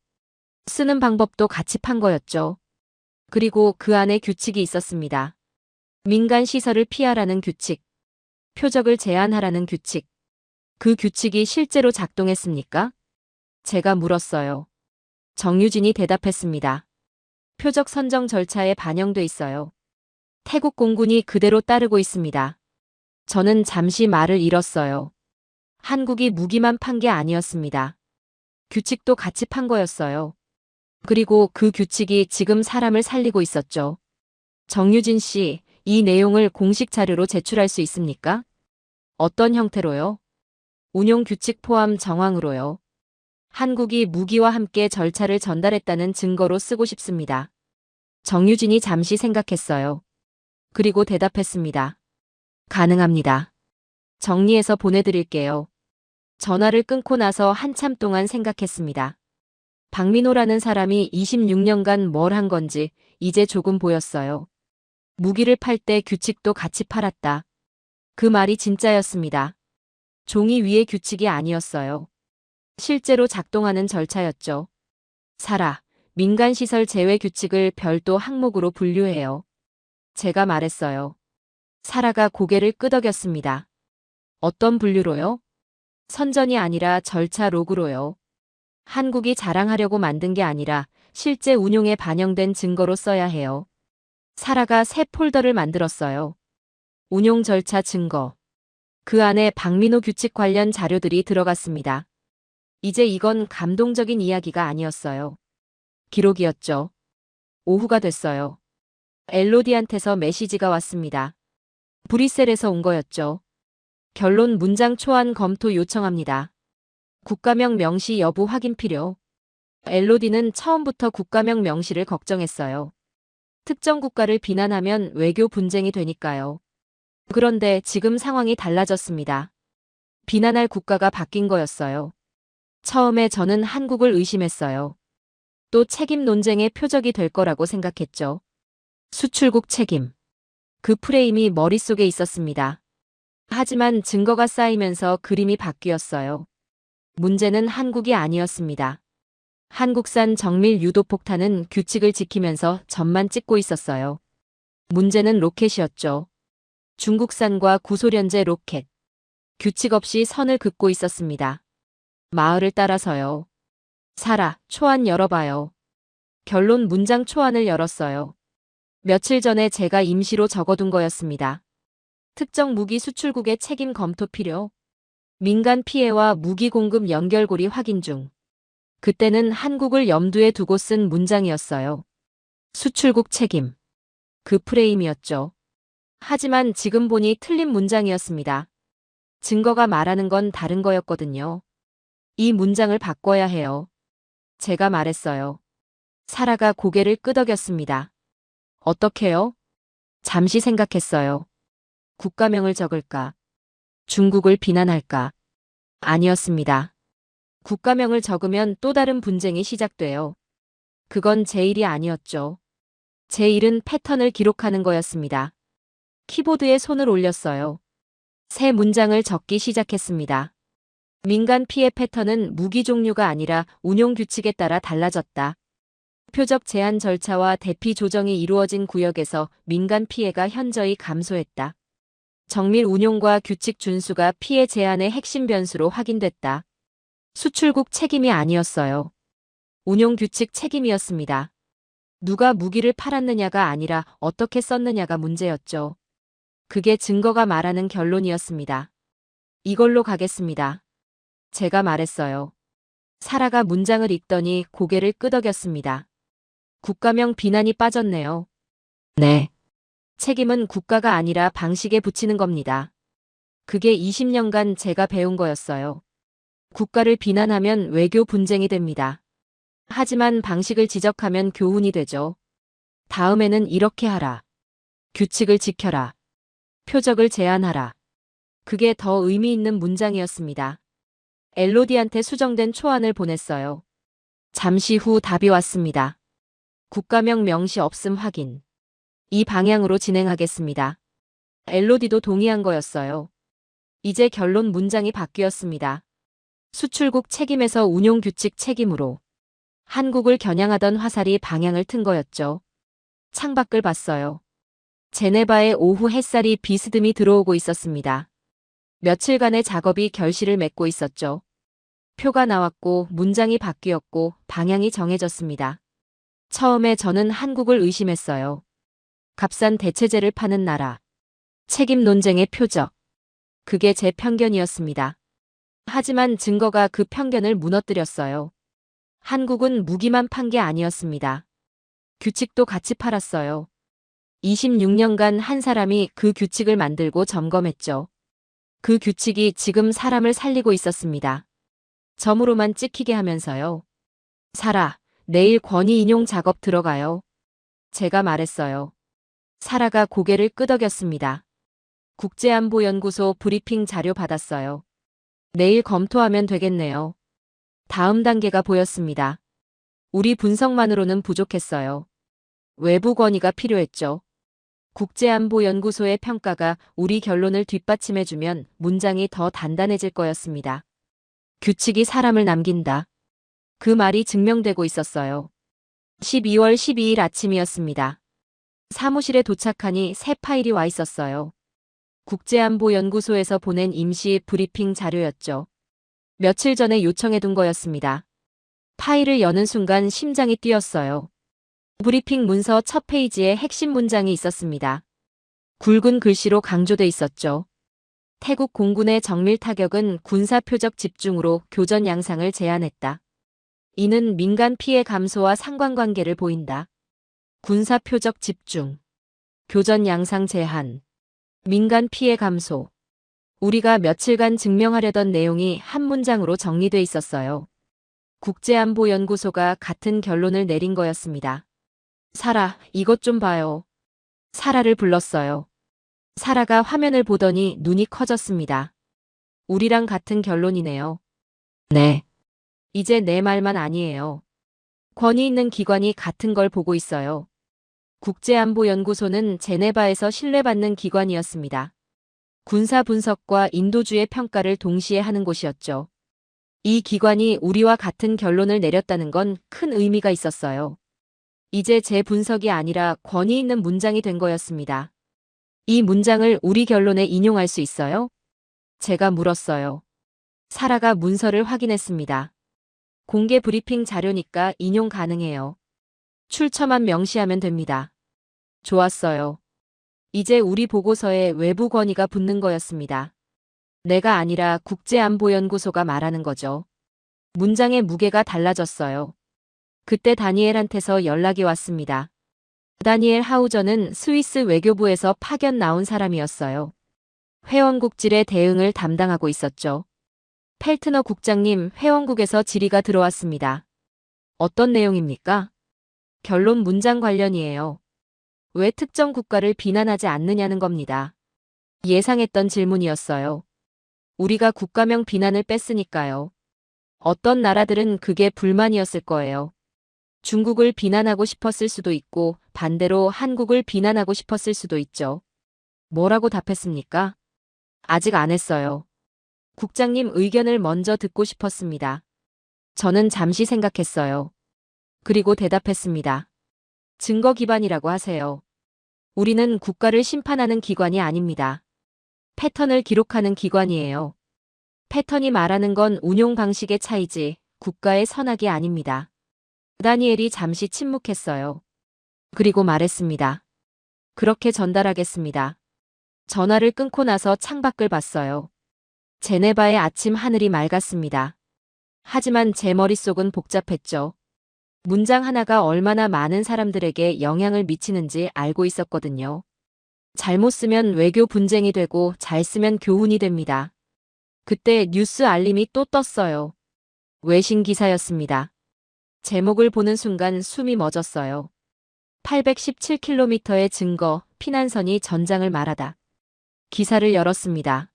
쓰는 방법도 같이 판 거였죠. 그리고 그 안에 규칙이 있었습니다. 민간 시설을 피하라는 규칙. 표적을 제한하라는 규칙. 그 규칙이 실제로 작동했습니까? 제가 물었어요. 정유진이 대답했습니다. 표적 선정 절차에 반영돼 있어요. 태국 공군이 그대로 따르고 있습니다. 저는 잠시 말을 잃었어요. 한국이 무기만 판 게 아니었습니다. 규칙도 같이 판 거였어요. 그리고 그 규칙이 지금 사람을 살리고 있었죠. 정유진 씨, 이 내용을 공식 자료로 제출할 수 있습니까? 어떤 형태로요? 운용 규칙 포함 정황으로요. 한국이 무기와 함께 절차를 전달했다는 증거로 쓰고 싶습니다. 정유진이 잠시 생각했어요. 그리고 대답했습니다. 가능합니다. 정리해서 보내드릴게요. 전화를 끊고 나서 한참 동안 생각했습니다. 박민호라는 사람이 26년간 뭘 한 건지 이제 조금 보였어요. 무기를 팔 때 규칙도 같이 팔았다. 그 말이 진짜였습니다. 종이 위의 규칙이 아니었어요. 실제로 작동하는 절차였죠. 사라, 민간시설 제외 규칙을 별도 항목으로 분류해요. 제가 말했어요. 사라가 고개를 끄덕였습니다. 어떤 분류로요? 선전이 아니라 절차 로그로요. 한국이 자랑하려고 만든 게 아니라 실제 운용에 반영된 증거로 써야 해요. 사라가 새 폴더를 만들었어요. 운용 절차 증거. 그 안에 박민호 규칙 관련 자료들이 들어갔습니다. 이제 이건 감동적인 이야기가 아니었어요. 기록이었죠. 오후가 됐어요. 엘로디한테서 메시지가 왔습니다. 브뤼셀에서 온 거였죠. 결론 문장 초안 검토 요청합니다. 국가명 명시 여부 확인 필요. 엘로디는 처음부터 국가명 명시를 걱정했어요. 특정 국가를 비난하면 외교 분쟁이 되니까요. 그런데 지금 상황이 달라졌습니다. 비난할 국가가 바뀐 거였어요. 처음에 저는 한국을 의심했어요. 또 책임 논쟁의 표적이 될 거라고 생각했죠. 수출국 책임. 그 프레임이 머릿속에 있었습니다. 하지만 증거가 쌓이면서 그림이 바뀌었어요. 문제는 한국이 아니었습니다. 한국산 정밀 유도폭탄은 규칙을 지키면서 점만 찍고 있었어요. 문제는 로켓이었죠. 중국산과 구소련제 로켓. 규칙 없이 선을 긋고 있었습니다. 마을을 따라서요. 사라, 초안 열어봐요. 결론 문장 초안을 열었어요. 며칠 전에 제가 임시로 적어둔 거였습니다. 특정 무기 수출국의 책임 검토 필요. 민간 피해와 무기 공급 연결고리 확인 중. 그때는 한국을 염두에 두고 쓴 문장이었어요. 수출국 책임. 그 프레임이었죠. 하지만 지금 보니 틀린 문장이었습니다. 증거가 말하는 건 다른 거였거든요. 이 문장을 바꿔야 해요. 제가 말했어요. 사라가 고개를 끄덕였습니다. 어떻게요? 잠시 생각했어요. 국가명을 적을까? 중국을 비난할까? 아니었습니다. 국가명을 적으면 또 다른 분쟁이 시작돼요. 그건 제 일이 아니었죠. 제 일은 패턴을 기록하는 거였습니다. 키보드에 손을 올렸어요. 새 문장을 적기 시작했습니다. 민간 피해 패턴은 무기 종류가 아니라 운용 규칙에 따라 달라졌다. 표적 제한 절차와 대피 조정이 이루어진 구역에서 민간 피해가 현저히 감소했다. 정밀 운용과 규칙 준수가 피해 제한의 핵심 변수로 확인됐다. 수출국 책임이 아니었어요. 운용 규칙 책임이었습니다. 누가 무기를 팔았느냐가 아니라 어떻게 썼느냐가 문제였죠. 그게 증거가 말하는 결론이었습니다. 이걸로 가겠습니다. 제가 말했어요. 사라가 문장을 읽더니 고개를 끄덕였습니다. 국가명 비난이 빠졌네요. 네. 책임은 국가가 아니라 방식에 붙이는 겁니다. 그게 20년간 제가 배운 거였어요. 국가를 비난하면 외교 분쟁이 됩니다. 하지만 방식을 지적하면 교훈이 되죠. 다음에는 이렇게 하라. 규칙을 지켜라. 표적을 제한하라. 그게 더 의미 있는 문장이었습니다. 엘로디한테 수정된 초안을 보냈어요. 잠시 후 답이 왔습니다. 국가명 명시 없음 확인. 이 방향으로 진행하겠습니다. 엘로디도 동의한 거였어요. 이제 결론 문장이 바뀌었습니다. 수출국 책임에서 운용 규칙 책임으로. 한국을 겨냥하던 화살이 방향을 튼 거였죠. 창밖을 봤어요. 제네바의 오후 햇살이 비스듬히 들어오고 있었습니다. 며칠간의 작업이 결실을 맺고 있었죠. 표가 나왔고 문장이 바뀌었고 방향이 정해졌습니다. 처음에 저는 한국을 의심했어요. 값싼 대체제를 파는 나라. 책임 논쟁의 표적. 그게 제 편견이었습니다. 하지만 증거가 그 편견을 무너뜨렸어요. 한국은 무기만 판 게 아니었습니다. 규칙도 같이 팔았어요. 26년간 한 사람이 그 규칙을 만들고 점검했죠. 그 규칙이 지금 사람을 살리고 있었습니다. 점으로만 찍히게 하면서요. 사라, 내일 권위 인용 작업 들어가요. 제가 말했어요. 사라가 고개를 끄덕였습니다. 국제안보연구소 브리핑 자료 받았어요. 내일 검토하면 되겠네요. 다음 단계가 보였습니다. 우리 분석만으로는 부족했어요. 외부 권위가 필요했죠. 국제안보연구소의 평가가 우리 결론을 뒷받침해주면 문장이 더 단단해질 거였습니다. 규칙이 사람을 남긴다. 그 말이 증명되고 있었어요. 12월 12일 아침이었습니다. 사무실에 도착하니 새 파일이 와 있었어요. 국제안보연구소에서 보낸 임시 브리핑 자료였죠. 며칠 전에 요청해둔 거였습니다. 파일을 여는 순간 심장이 뛰었어요. 브리핑 문서 첫 페이지에 핵심 문장이 있었습니다. 굵은 글씨로 강조돼 있었죠. 태국 공군의 정밀 타격은 군사 표적 집중으로 교전 양상을 제한했다. 이는 민간 피해 감소와 상관관계를 보인다. 군사 표적 집중, 교전 양상 제한, 민간 피해 감소. 우리가 며칠간 증명하려던 내용이 한 문장으로 정리돼 있었어요. 국제안보연구소가 같은 결론을 내린 거였습니다. 사라, 이것 좀 봐요. 사라를 불렀어요. 사라가 화면을 보더니 눈이 커졌습니다. 우리랑 같은 결론이네요. 네. 이제 내 말만 아니에요. 권위 있는 기관이 같은 걸 보고 있어요. 국제안보연구소는 제네바에서 신뢰받는 기관이었습니다. 군사 분석과 인도주의 평가를 동시에 하는 곳이었죠. 이 기관이 우리와 같은 결론을 내렸다는 건 큰 의미가 있었어요. 이제 제 분석이 아니라 권위 있는 문장이 된 거였습니다. 이 문장을 우리 결론에 인용할 수 있어요? 제가 물었어요. 사라가 문서를 확인했습니다. 공개 브리핑 자료니까 인용 가능해요. 출처만 명시하면 됩니다. 좋았어요. 이제 우리 보고서에 외부 권위가 붙는 거였습니다. 내가 아니라 국제안보연구소가 말하는 거죠. 문장의 무게가 달라졌어요. 그때 다니엘한테서 연락이 왔습니다. 다니엘 하우저는 스위스 외교부에서 파견 나온 사람이었어요. 회원국질의 대응을 담당하고 있었죠. 펠트너 국장님, 회원국에서 질의가 들어왔습니다. 어떤 내용입니까? 결론 문장 관련이에요. 왜 특정 국가를 비난하지 않느냐는 겁니다. 예상했던 질문이었어요. 우리가 국가명 비난을 뺐으니까요. 어떤 나라들은 그게 불만이었을 거예요. 중국을 비난하고 싶었을 수도 있고 반대로 한국을 비난하고 싶었을 수도 있죠. 뭐라고 답했습니까? 아직 안 했어요. 국장님 의견을 먼저 듣고 싶었습니다. 저는 잠시 생각했어요. 그리고 대답했습니다. 증거 기반이라고 하세요. 우리는 국가를 심판하는 기관이 아닙니다. 패턴을 기록하는 기관이에요. 패턴이 말하는 건 운용 방식의 차이지 국가의 선악이 아닙니다. 다니엘이 잠시 침묵했어요. 그리고 말했습니다. 그렇게 전달하겠습니다. 전화를 끊고 나서 창밖을 봤어요. 제네바의 아침 하늘이 맑았습니다. 하지만 제 머릿속은 복잡했죠. 문장 하나가 얼마나 많은 사람들에게 영향을 미치는지 알고 있었거든요. 잘못 쓰면 외교 분쟁이 되고 잘 쓰면 교훈이 됩니다. 그때 뉴스 알림이 또 떴어요. 외신 기사였습니다. 제목을 보는 순간 숨이 멎었어요. 817km의 증거, 피난선이 전장을 말하다. 기사를 열었습니다.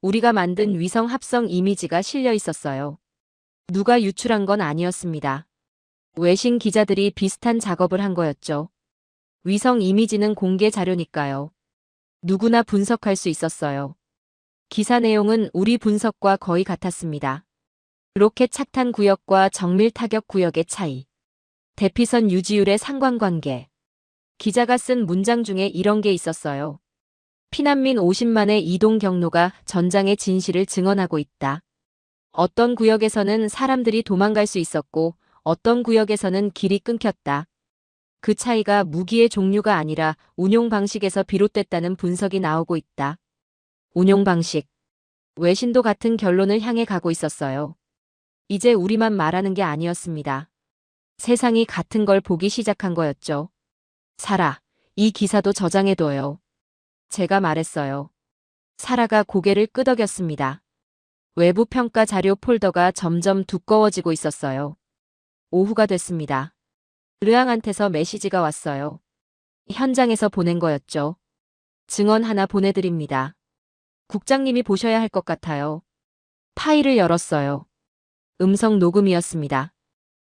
우리가 만든 위성 합성 이미지가 실려 있었어요. 누가 유출한 건 아니었습니다. 외신 기자들이 비슷한 작업을 한 거였죠. 위성 이미지는 공개 자료니까요. 누구나 분석할 수 있었어요. 기사 내용은 우리 분석과 거의 같았습니다. 로켓 착탄 구역과 정밀 타격 구역의 차이. 대피선 유지율의 상관관계. 기자가 쓴 문장 중에 이런 게 있었어요. 피난민 50만의 이동 경로가 전장의 진실을 증언하고 있다. 어떤 구역에서는 사람들이 도망갈 수 있었고 어떤 구역에서는 길이 끊겼다. 그 차이가 무기의 종류가 아니라 운용 방식에서 비롯됐다는 분석이 나오고 있다. 운용 방식. 외신도 같은 결론을 향해 가고 있었어요. 이제 우리만 말하는 게 아니었습니다. 세상이 같은 걸 보기 시작한 거였죠. 사라, 이 기사도 저장해둬요. 제가 말했어요. 사라가 고개를 끄덕였습니다. 외부 평가 자료 폴더가 점점 두꺼워지고 있었어요. 오후가 됐습니다. 르앙한테서 메시지가 왔어요. 현장에서 보낸 거였죠. 증언 하나 보내드립니다. 국장님이 보셔야 할 것 같아요. 파일을 열었어요. 음성 녹음이었습니다.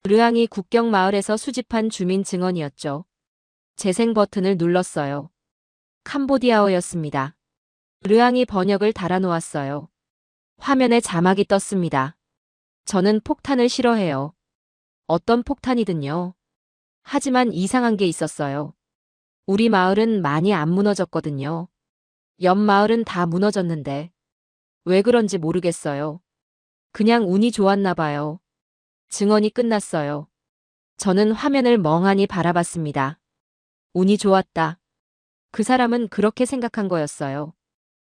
르앙이 국경 마을에서 수집한 주민 증언이었죠. 재생 버튼을 눌렀어요. 캄보디아어였습니다. 르앙이 번역을 달아놓았어요. 화면에 자막이 떴습니다. 저는 폭탄을 싫어해요. 어떤 폭탄이든요. 하지만 이상한 게 있었어요. 우리 마을은 많이 안 무너졌거든요. 옆 마을은 다 무너졌는데. 왜 그런지 모르겠어요. 그냥 운이 좋았나 봐요. 증언이 끝났어요. 저는 화면을 멍하니 바라봤습니다. 운이 좋았다. 그 사람은 그렇게 생각한 거였어요.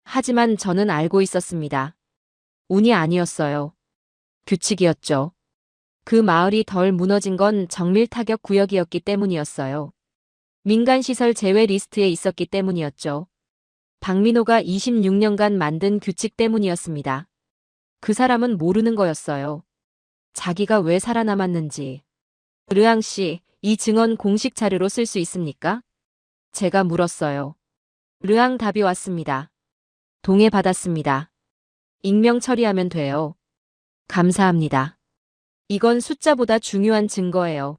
하지만 저는 알고 있었습니다. 운이 아니었어요. 규칙이었죠. 그 마을이 덜 무너진 건 정밀 타격 구역이었기 때문이었어요. 민간시설 제외 리스트에 있었기 때문이었죠. 박민호가 26년간 만든 규칙 때문이었습니다. 그 사람은 모르는 거였어요. 자기가 왜 살아남았는지. 르앙 씨, 이 증언 공식 자료로 쓸 수 있습니까? 제가 물었어요. 르앙 답이 왔습니다. 동의받았습니다. 익명 처리하면 돼요. 감사합니다. 이건 숫자보다 중요한 증거예요.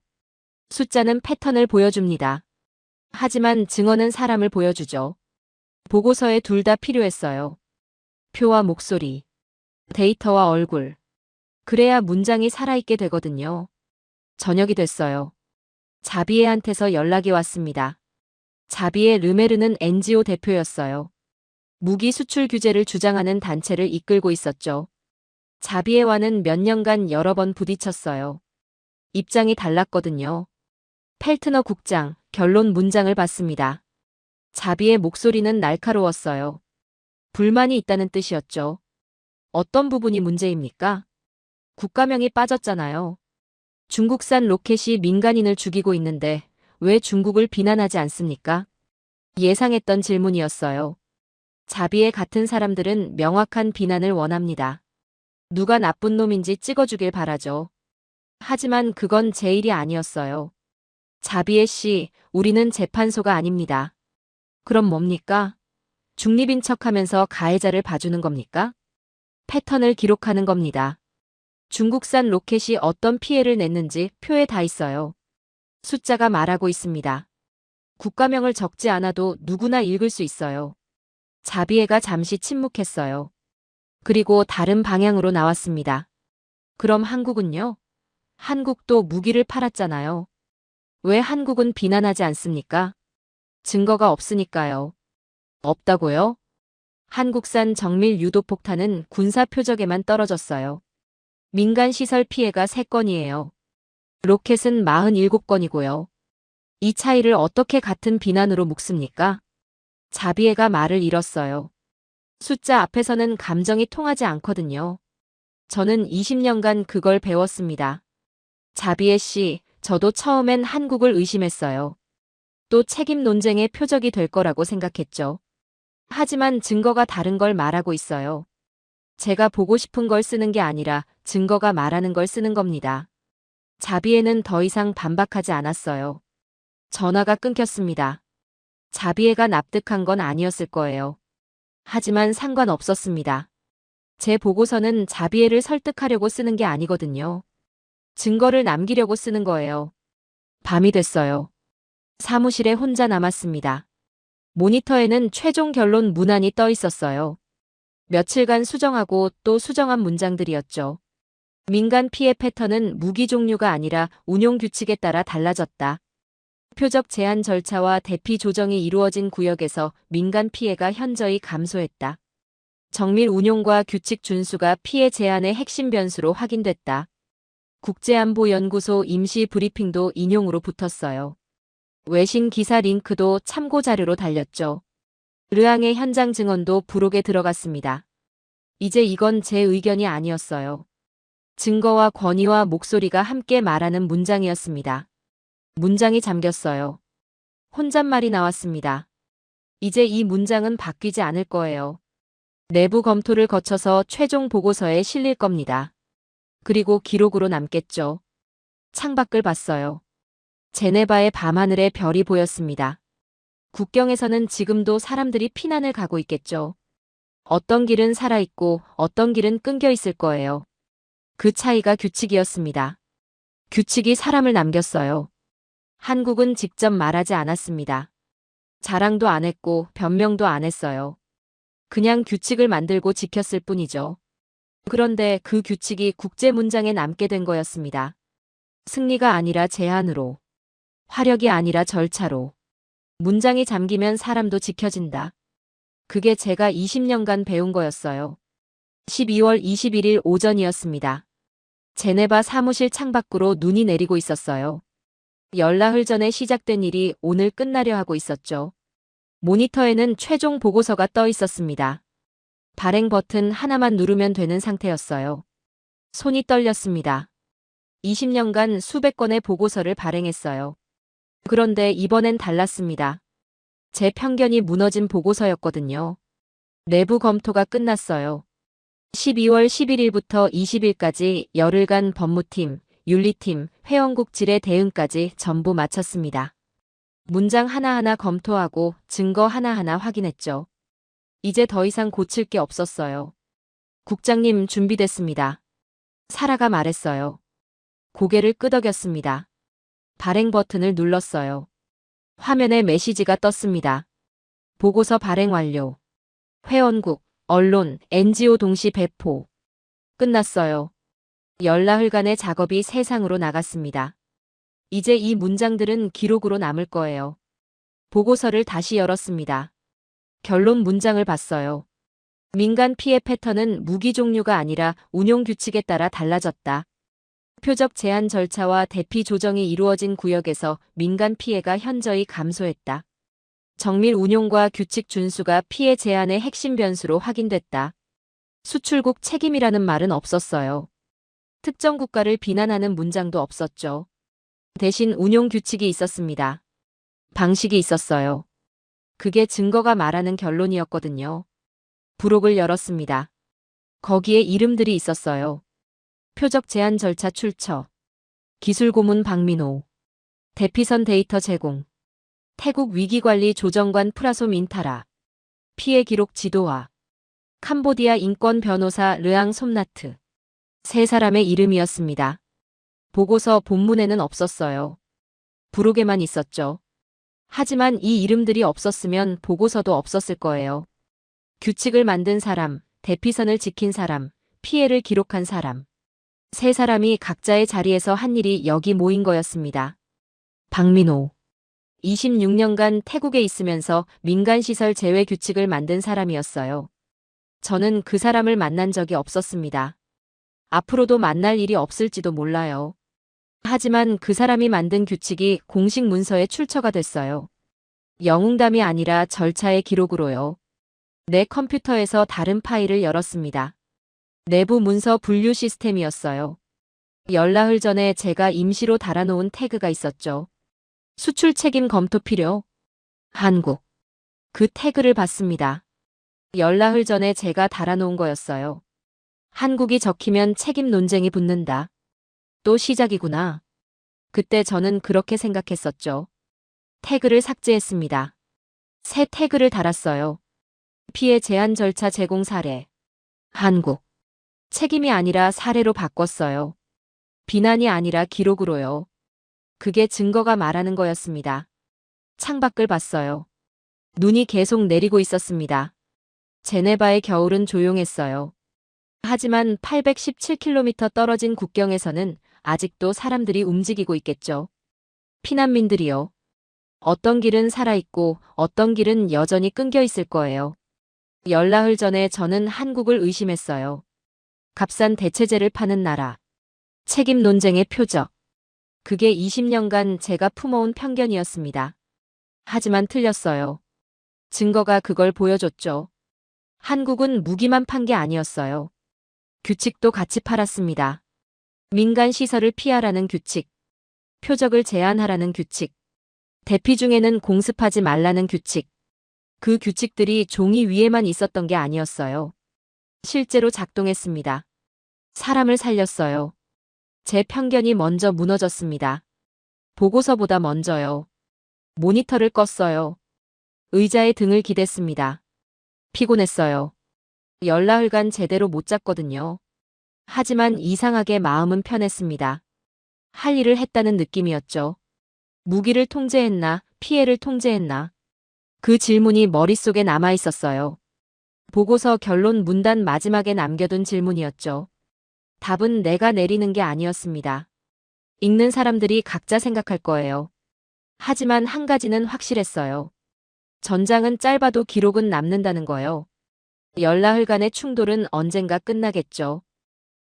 숫자는 패턴을 보여줍니다. 하지만 증언은 사람을 보여주죠. 보고서에 둘 다 필요했어요. 표와 목소리, 데이터와 얼굴. 그래야 문장이 살아있게 되거든요. 저녁이 됐어요. 자비에한테서 연락이 왔습니다. 자비에 르메르는 NGO 대표였어요. 무기 수출 규제를 주장하는 단체를 이끌고 있었죠. 자비에와는 몇 년간 여러 번 부딪혔어요. 입장이 달랐거든요. 펠트너 국장, 결론 문장을 봤습니다. 자비의 목소리는 날카로웠어요. 불만이 있다는 뜻이었죠. 어떤 부분이 문제입니까? 국가명이 빠졌잖아요. 중국산 로켓이 민간인을 죽이고 있는데 왜 중국을 비난하지 않습니까? 예상했던 질문이었어요. 자비에 같은 사람들은 명확한 비난을 원합니다. 누가 나쁜 놈인지 찍어주길 바라죠. 하지만 그건 제 일이 아니었어요. 자비에 씨, 우리는 재판소가 아닙니다. 그럼 뭡니까? 중립인 척하면서 가해자를 봐주는 겁니까? 패턴을 기록하는 겁니다. 중국산 로켓이 어떤 피해를 냈는지 표에 다 있어요. 숫자가 말하고 있습니다. 국가명을 적지 않아도 누구나 읽을 수 있어요. 자비에가 잠시 침묵했어요. 그리고 다른 방향으로 나왔습니다. 그럼 한국은요? 한국도 무기를 팔았잖아요. 왜 한국은 비난하지 않습니까? 증거가 없으니까요. 없다고요? 한국산 정밀 유도폭탄은 군사 표적에만 떨어졌어요. 민간 시설 피해가 3건이에요. 로켓은 47건이고요. 이 차이를 어떻게 같은 비난으로 묶습니까? 자비에가 말을 잃었어요. 숫자 앞에서는 감정이 통하지 않거든요. 저는 20년간 그걸 배웠습니다. 자비에 씨, 저도 처음엔 한국을 의심했어요. 또 책임 논쟁의 표적이 될 거라고 생각했죠. 하지만 증거가 다른 걸 말하고 있어요. 제가 보고 싶은 걸 쓰는 게 아니라 증거가 말하는 걸 쓰는 겁니다. 자비에는 더 이상 반박하지 않았어요. 전화가 끊겼습니다. 자비에가 납득한 건 아니었을 거예요. 하지만 상관없었습니다. 제 보고서는 자비에를 설득하려고 쓰는 게 아니거든요. 증거를 남기려고 쓰는 거예요. 밤이 됐어요. 사무실에 혼자 남았습니다. 모니터에는 최종 결론 문안이 떠 있었어요. 며칠간 수정하고 또 수정한 문장들이었죠. 민간 피해 패턴은 무기 종류가 아니라 운용 규칙에 따라 달라졌다. 표적 제한 절차와 대피 조정이 이루어진 구역에서 민간 피해가 현저히 감소했다. 정밀 운용과 규칙 준수가 피해 제한의 핵심 변수로 확인됐다. 국제안보연구소 임시 브리핑도 인용으로 붙었어요. 외신 기사 링크도 참고 자료로 달렸죠. 르앙의 현장 증언도 부록에 들어갔습니다. 이제 이건 제 의견이 아니었어요. 증거와 권위와 목소리가 함께 말하는 문장이었습니다. 문장이 잠겼어요. 혼잣말이 나왔습니다. 이제 이 문장은 바뀌지 않을 거예요. 내부 검토를 거쳐서 최종 보고서에 실릴 겁니다. 그리고 기록으로 남겠죠. 창밖을 봤어요. 제네바의 밤하늘에 별이 보였습니다. 국경에서는 지금도 사람들이 피난을 가고 있겠죠. 어떤 길은 살아있고 어떤 길은 끊겨 있을 거예요. 그 차이가 규칙이었습니다. 규칙이 사람을 남겼어요. 한국은 직접 말하지 않았습니다. 자랑도 안 했고 변명도 안 했어요. 그냥 규칙을 만들고 지켰을 뿐이죠. 그런데 그 규칙이 국제 문장에 남게 된 거였습니다. 승리가 아니라 제한으로, 화력이 아니라 절차로. 문장이 잠기면 사람도 지켜진다. 그게 제가 20년간 배운 거였어요. 12월 21일 오전이었습니다. 제네바 사무실 창밖으로 눈이 내리고 있었어요. 열나흘 전에 시작된 일이 오늘 끝나려 하고 있었죠. 모니터에는 최종 보고서가 떠 있었습니다. 발행 버튼 하나만 누르면 되는 상태였어요. 손이 떨렸습니다. 20년간 수백 건의 보고서를 발행했어요. 그런데 이번엔 달랐습니다. 제 편견이 무너진 보고서였거든요. 내부 검토가 끝났어요. 12월 11일부터 20일까지 열흘간 법무팀, 윤리팀, 회원국 질의 대응까지 전부 마쳤습니다. 문장 하나하나 검토하고 증거 하나하나 확인했죠. 이제 더 이상 고칠 게 없었어요. 국장님 준비됐습니다. 사라가 말했어요. 고개를 끄덕였습니다. 발행 버튼을 눌렀어요. 화면에 메시지가 떴습니다. 보고서 발행 완료. 회원국, 언론, NGO 동시 배포. 끝났어요. 열나흘간의 작업이 세상으로 나갔습니다. 이제 이 문장들은 기록으로 남을 거예요. 보고서를 다시 열었습니다. 결론 문장을 봤어요. 민간 피해 패턴은 무기 종류가 아니라 운용 규칙에 따라 달라졌다. 표적 제한 절차와 대피 조정이 이루어진 구역에서 민간 피해가 현저히 감소했다. 정밀 운용과 규칙 준수가 피해 제한의 핵심 변수로 확인됐다. 수출국 책임이라는 말은 없었어요. 특정 국가를 비난하는 문장도 없었죠. 대신 운용 규칙이 있었습니다. 방식이 있었어요. 그게 증거가 말하는 결론이었거든요. 부록을 열었습니다. 거기에 이름들이 있었어요. 표적 제한 절차 출처, 기술 고문 박민호, 대피선 데이터 제공, 태국 위기관리 조정관 프라소 민타라, 피해 기록 지도화, 캄보디아 인권 변호사 르앙 솜나트. 세 사람의 이름이었습니다. 보고서 본문에는 없었어요. 부록에만 있었죠. 하지만 이 이름들이 없었으면 보고서도 없었을 거예요. 규칙을 만든 사람, 대피선을 지킨 사람, 피해를 기록한 사람. 세 사람이 각자의 자리에서 한 일이 여기 모인 거였습니다. 박민호. 26년간 태국에 있으면서 민간시설 제외 규칙을 만든 사람이었어요. 저는 그 사람을 만난 적이 없었습니다. 앞으로도 만날 일이 없을지도 몰라요. 하지만 그 사람이 만든 규칙이 공식 문서에 출처가 됐어요. 영웅담이 아니라 절차의 기록으로요. 내 컴퓨터에서 다른 파일을 열었습니다. 내부 문서 분류 시스템이었어요. 열나흘 전에 제가 임시로 달아놓은 태그가 있었죠. 수출 책임 검토 필요. 한국. 그 태그를 봤습니다. 열나흘 전에 제가 달아놓은 거였어요. 한국이 적히면 책임 논쟁이 붙는다. 또 시작이구나. 그때 저는 그렇게 생각했었죠. 태그를 삭제했습니다. 새 태그를 달았어요. 피해 제한 절차 제공 사례. 한국. 책임이 아니라 사례로 바꿨어요. 비난이 아니라 기록으로요. 그게 증거가 말하는 거였습니다. 창밖을 봤어요. 눈이 계속 내리고 있었습니다. 제네바의 겨울은 조용했어요. 하지만 817km 떨어진 국경에서는 아직도 사람들이 움직이고 있겠죠. 피난민들이요. 어떤 길은 살아있고 어떤 길은 여전히 끊겨 있을 거예요. 열나흘 전에 저는 한국을 의심했어요. 값싼 대체제를 파는 나라. 책임 논쟁의 표적. 그게 20년간 제가 품어온 편견이었습니다. 하지만 틀렸어요. 증거가 그걸 보여줬죠. 한국은 무기만 판 게 아니었어요. 규칙도 같이 팔았습니다. 민간 시설을 피하라는 규칙. 표적을 제한하라는 규칙. 대피 중에는 공습하지 말라는 규칙. 그 규칙들이 종이 위에만 있었던 게 아니었어요. 실제로 작동했습니다. 사람을 살렸어요. 제 편견이 먼저 무너졌습니다. 보고서보다 먼저요. 모니터를 껐어요. 의자에 등을 기댔습니다. 피곤했어요. 열나흘간 제대로 못 잤거든요. 하지만 이상하게 마음은 편했습니다. 할 일을 했다는 느낌이었죠. 무기를 통제했나, 피해를 통제했나. 그 질문이 머릿속에 남아 있었어요. 보고서 결론 문단 마지막에 남겨둔 질문이었죠. 답은 내가 내리는 게 아니었습니다. 읽는 사람들이 각자 생각할 거예요. 하지만 한 가지는 확실했어요. 전장은 짧아도 기록은 남는다는 거요. 열나흘간의 충돌은 언젠가 끝나겠죠.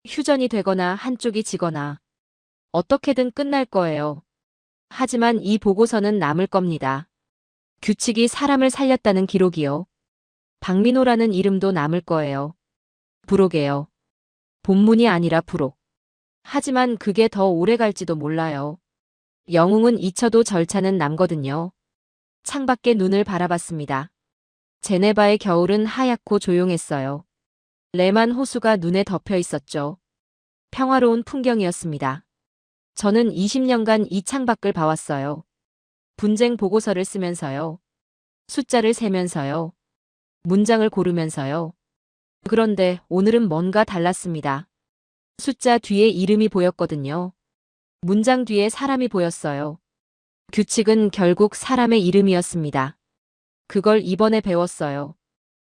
휴전이 되거나 한쪽이 지거나 어떻게든 끝날 거예요. 하지만 이 보고서는 남을 겁니다. 규칙이 사람을 살렸다는 기록이요. 박민호라는 이름도 남을 거예요. 부록이에요. 본문이 아니라 부록. 하지만 그게 더 오래 갈지도 몰라요. 영웅은 잊혀도 절차는 남거든요. 창밖에 눈을 바라봤습니다. 제네바의 겨울은 하얗고 조용했어요. 레만 호수가 눈에 덮여 있었죠. 평화로운 풍경이었습니다. 저는 20년간 이 창밖을 봐왔어요. 분쟁 보고서를 쓰면서요. 숫자를 세면서요. 문장을 고르면서요. 그런데 오늘은 뭔가 달랐습니다. 숫자 뒤에 이름이 보였거든요. 문장 뒤에 사람이 보였어요. 규칙은 결국 사람의 이름이었습니다. 그걸 이번에 배웠어요.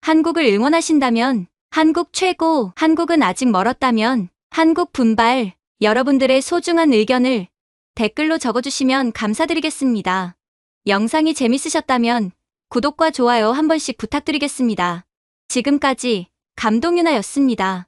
한국을 응원하신다면, 한국 최고, 한국은 아직 멀었다면, 한국 분발, 여러분들의 소중한 의견을 댓글로 적어주시면 감사드리겠습니다. 영상이 재밌으셨다면 구독과 좋아요 한 번씩 부탁드리겠습니다. 지금까지 감동유나였습니다.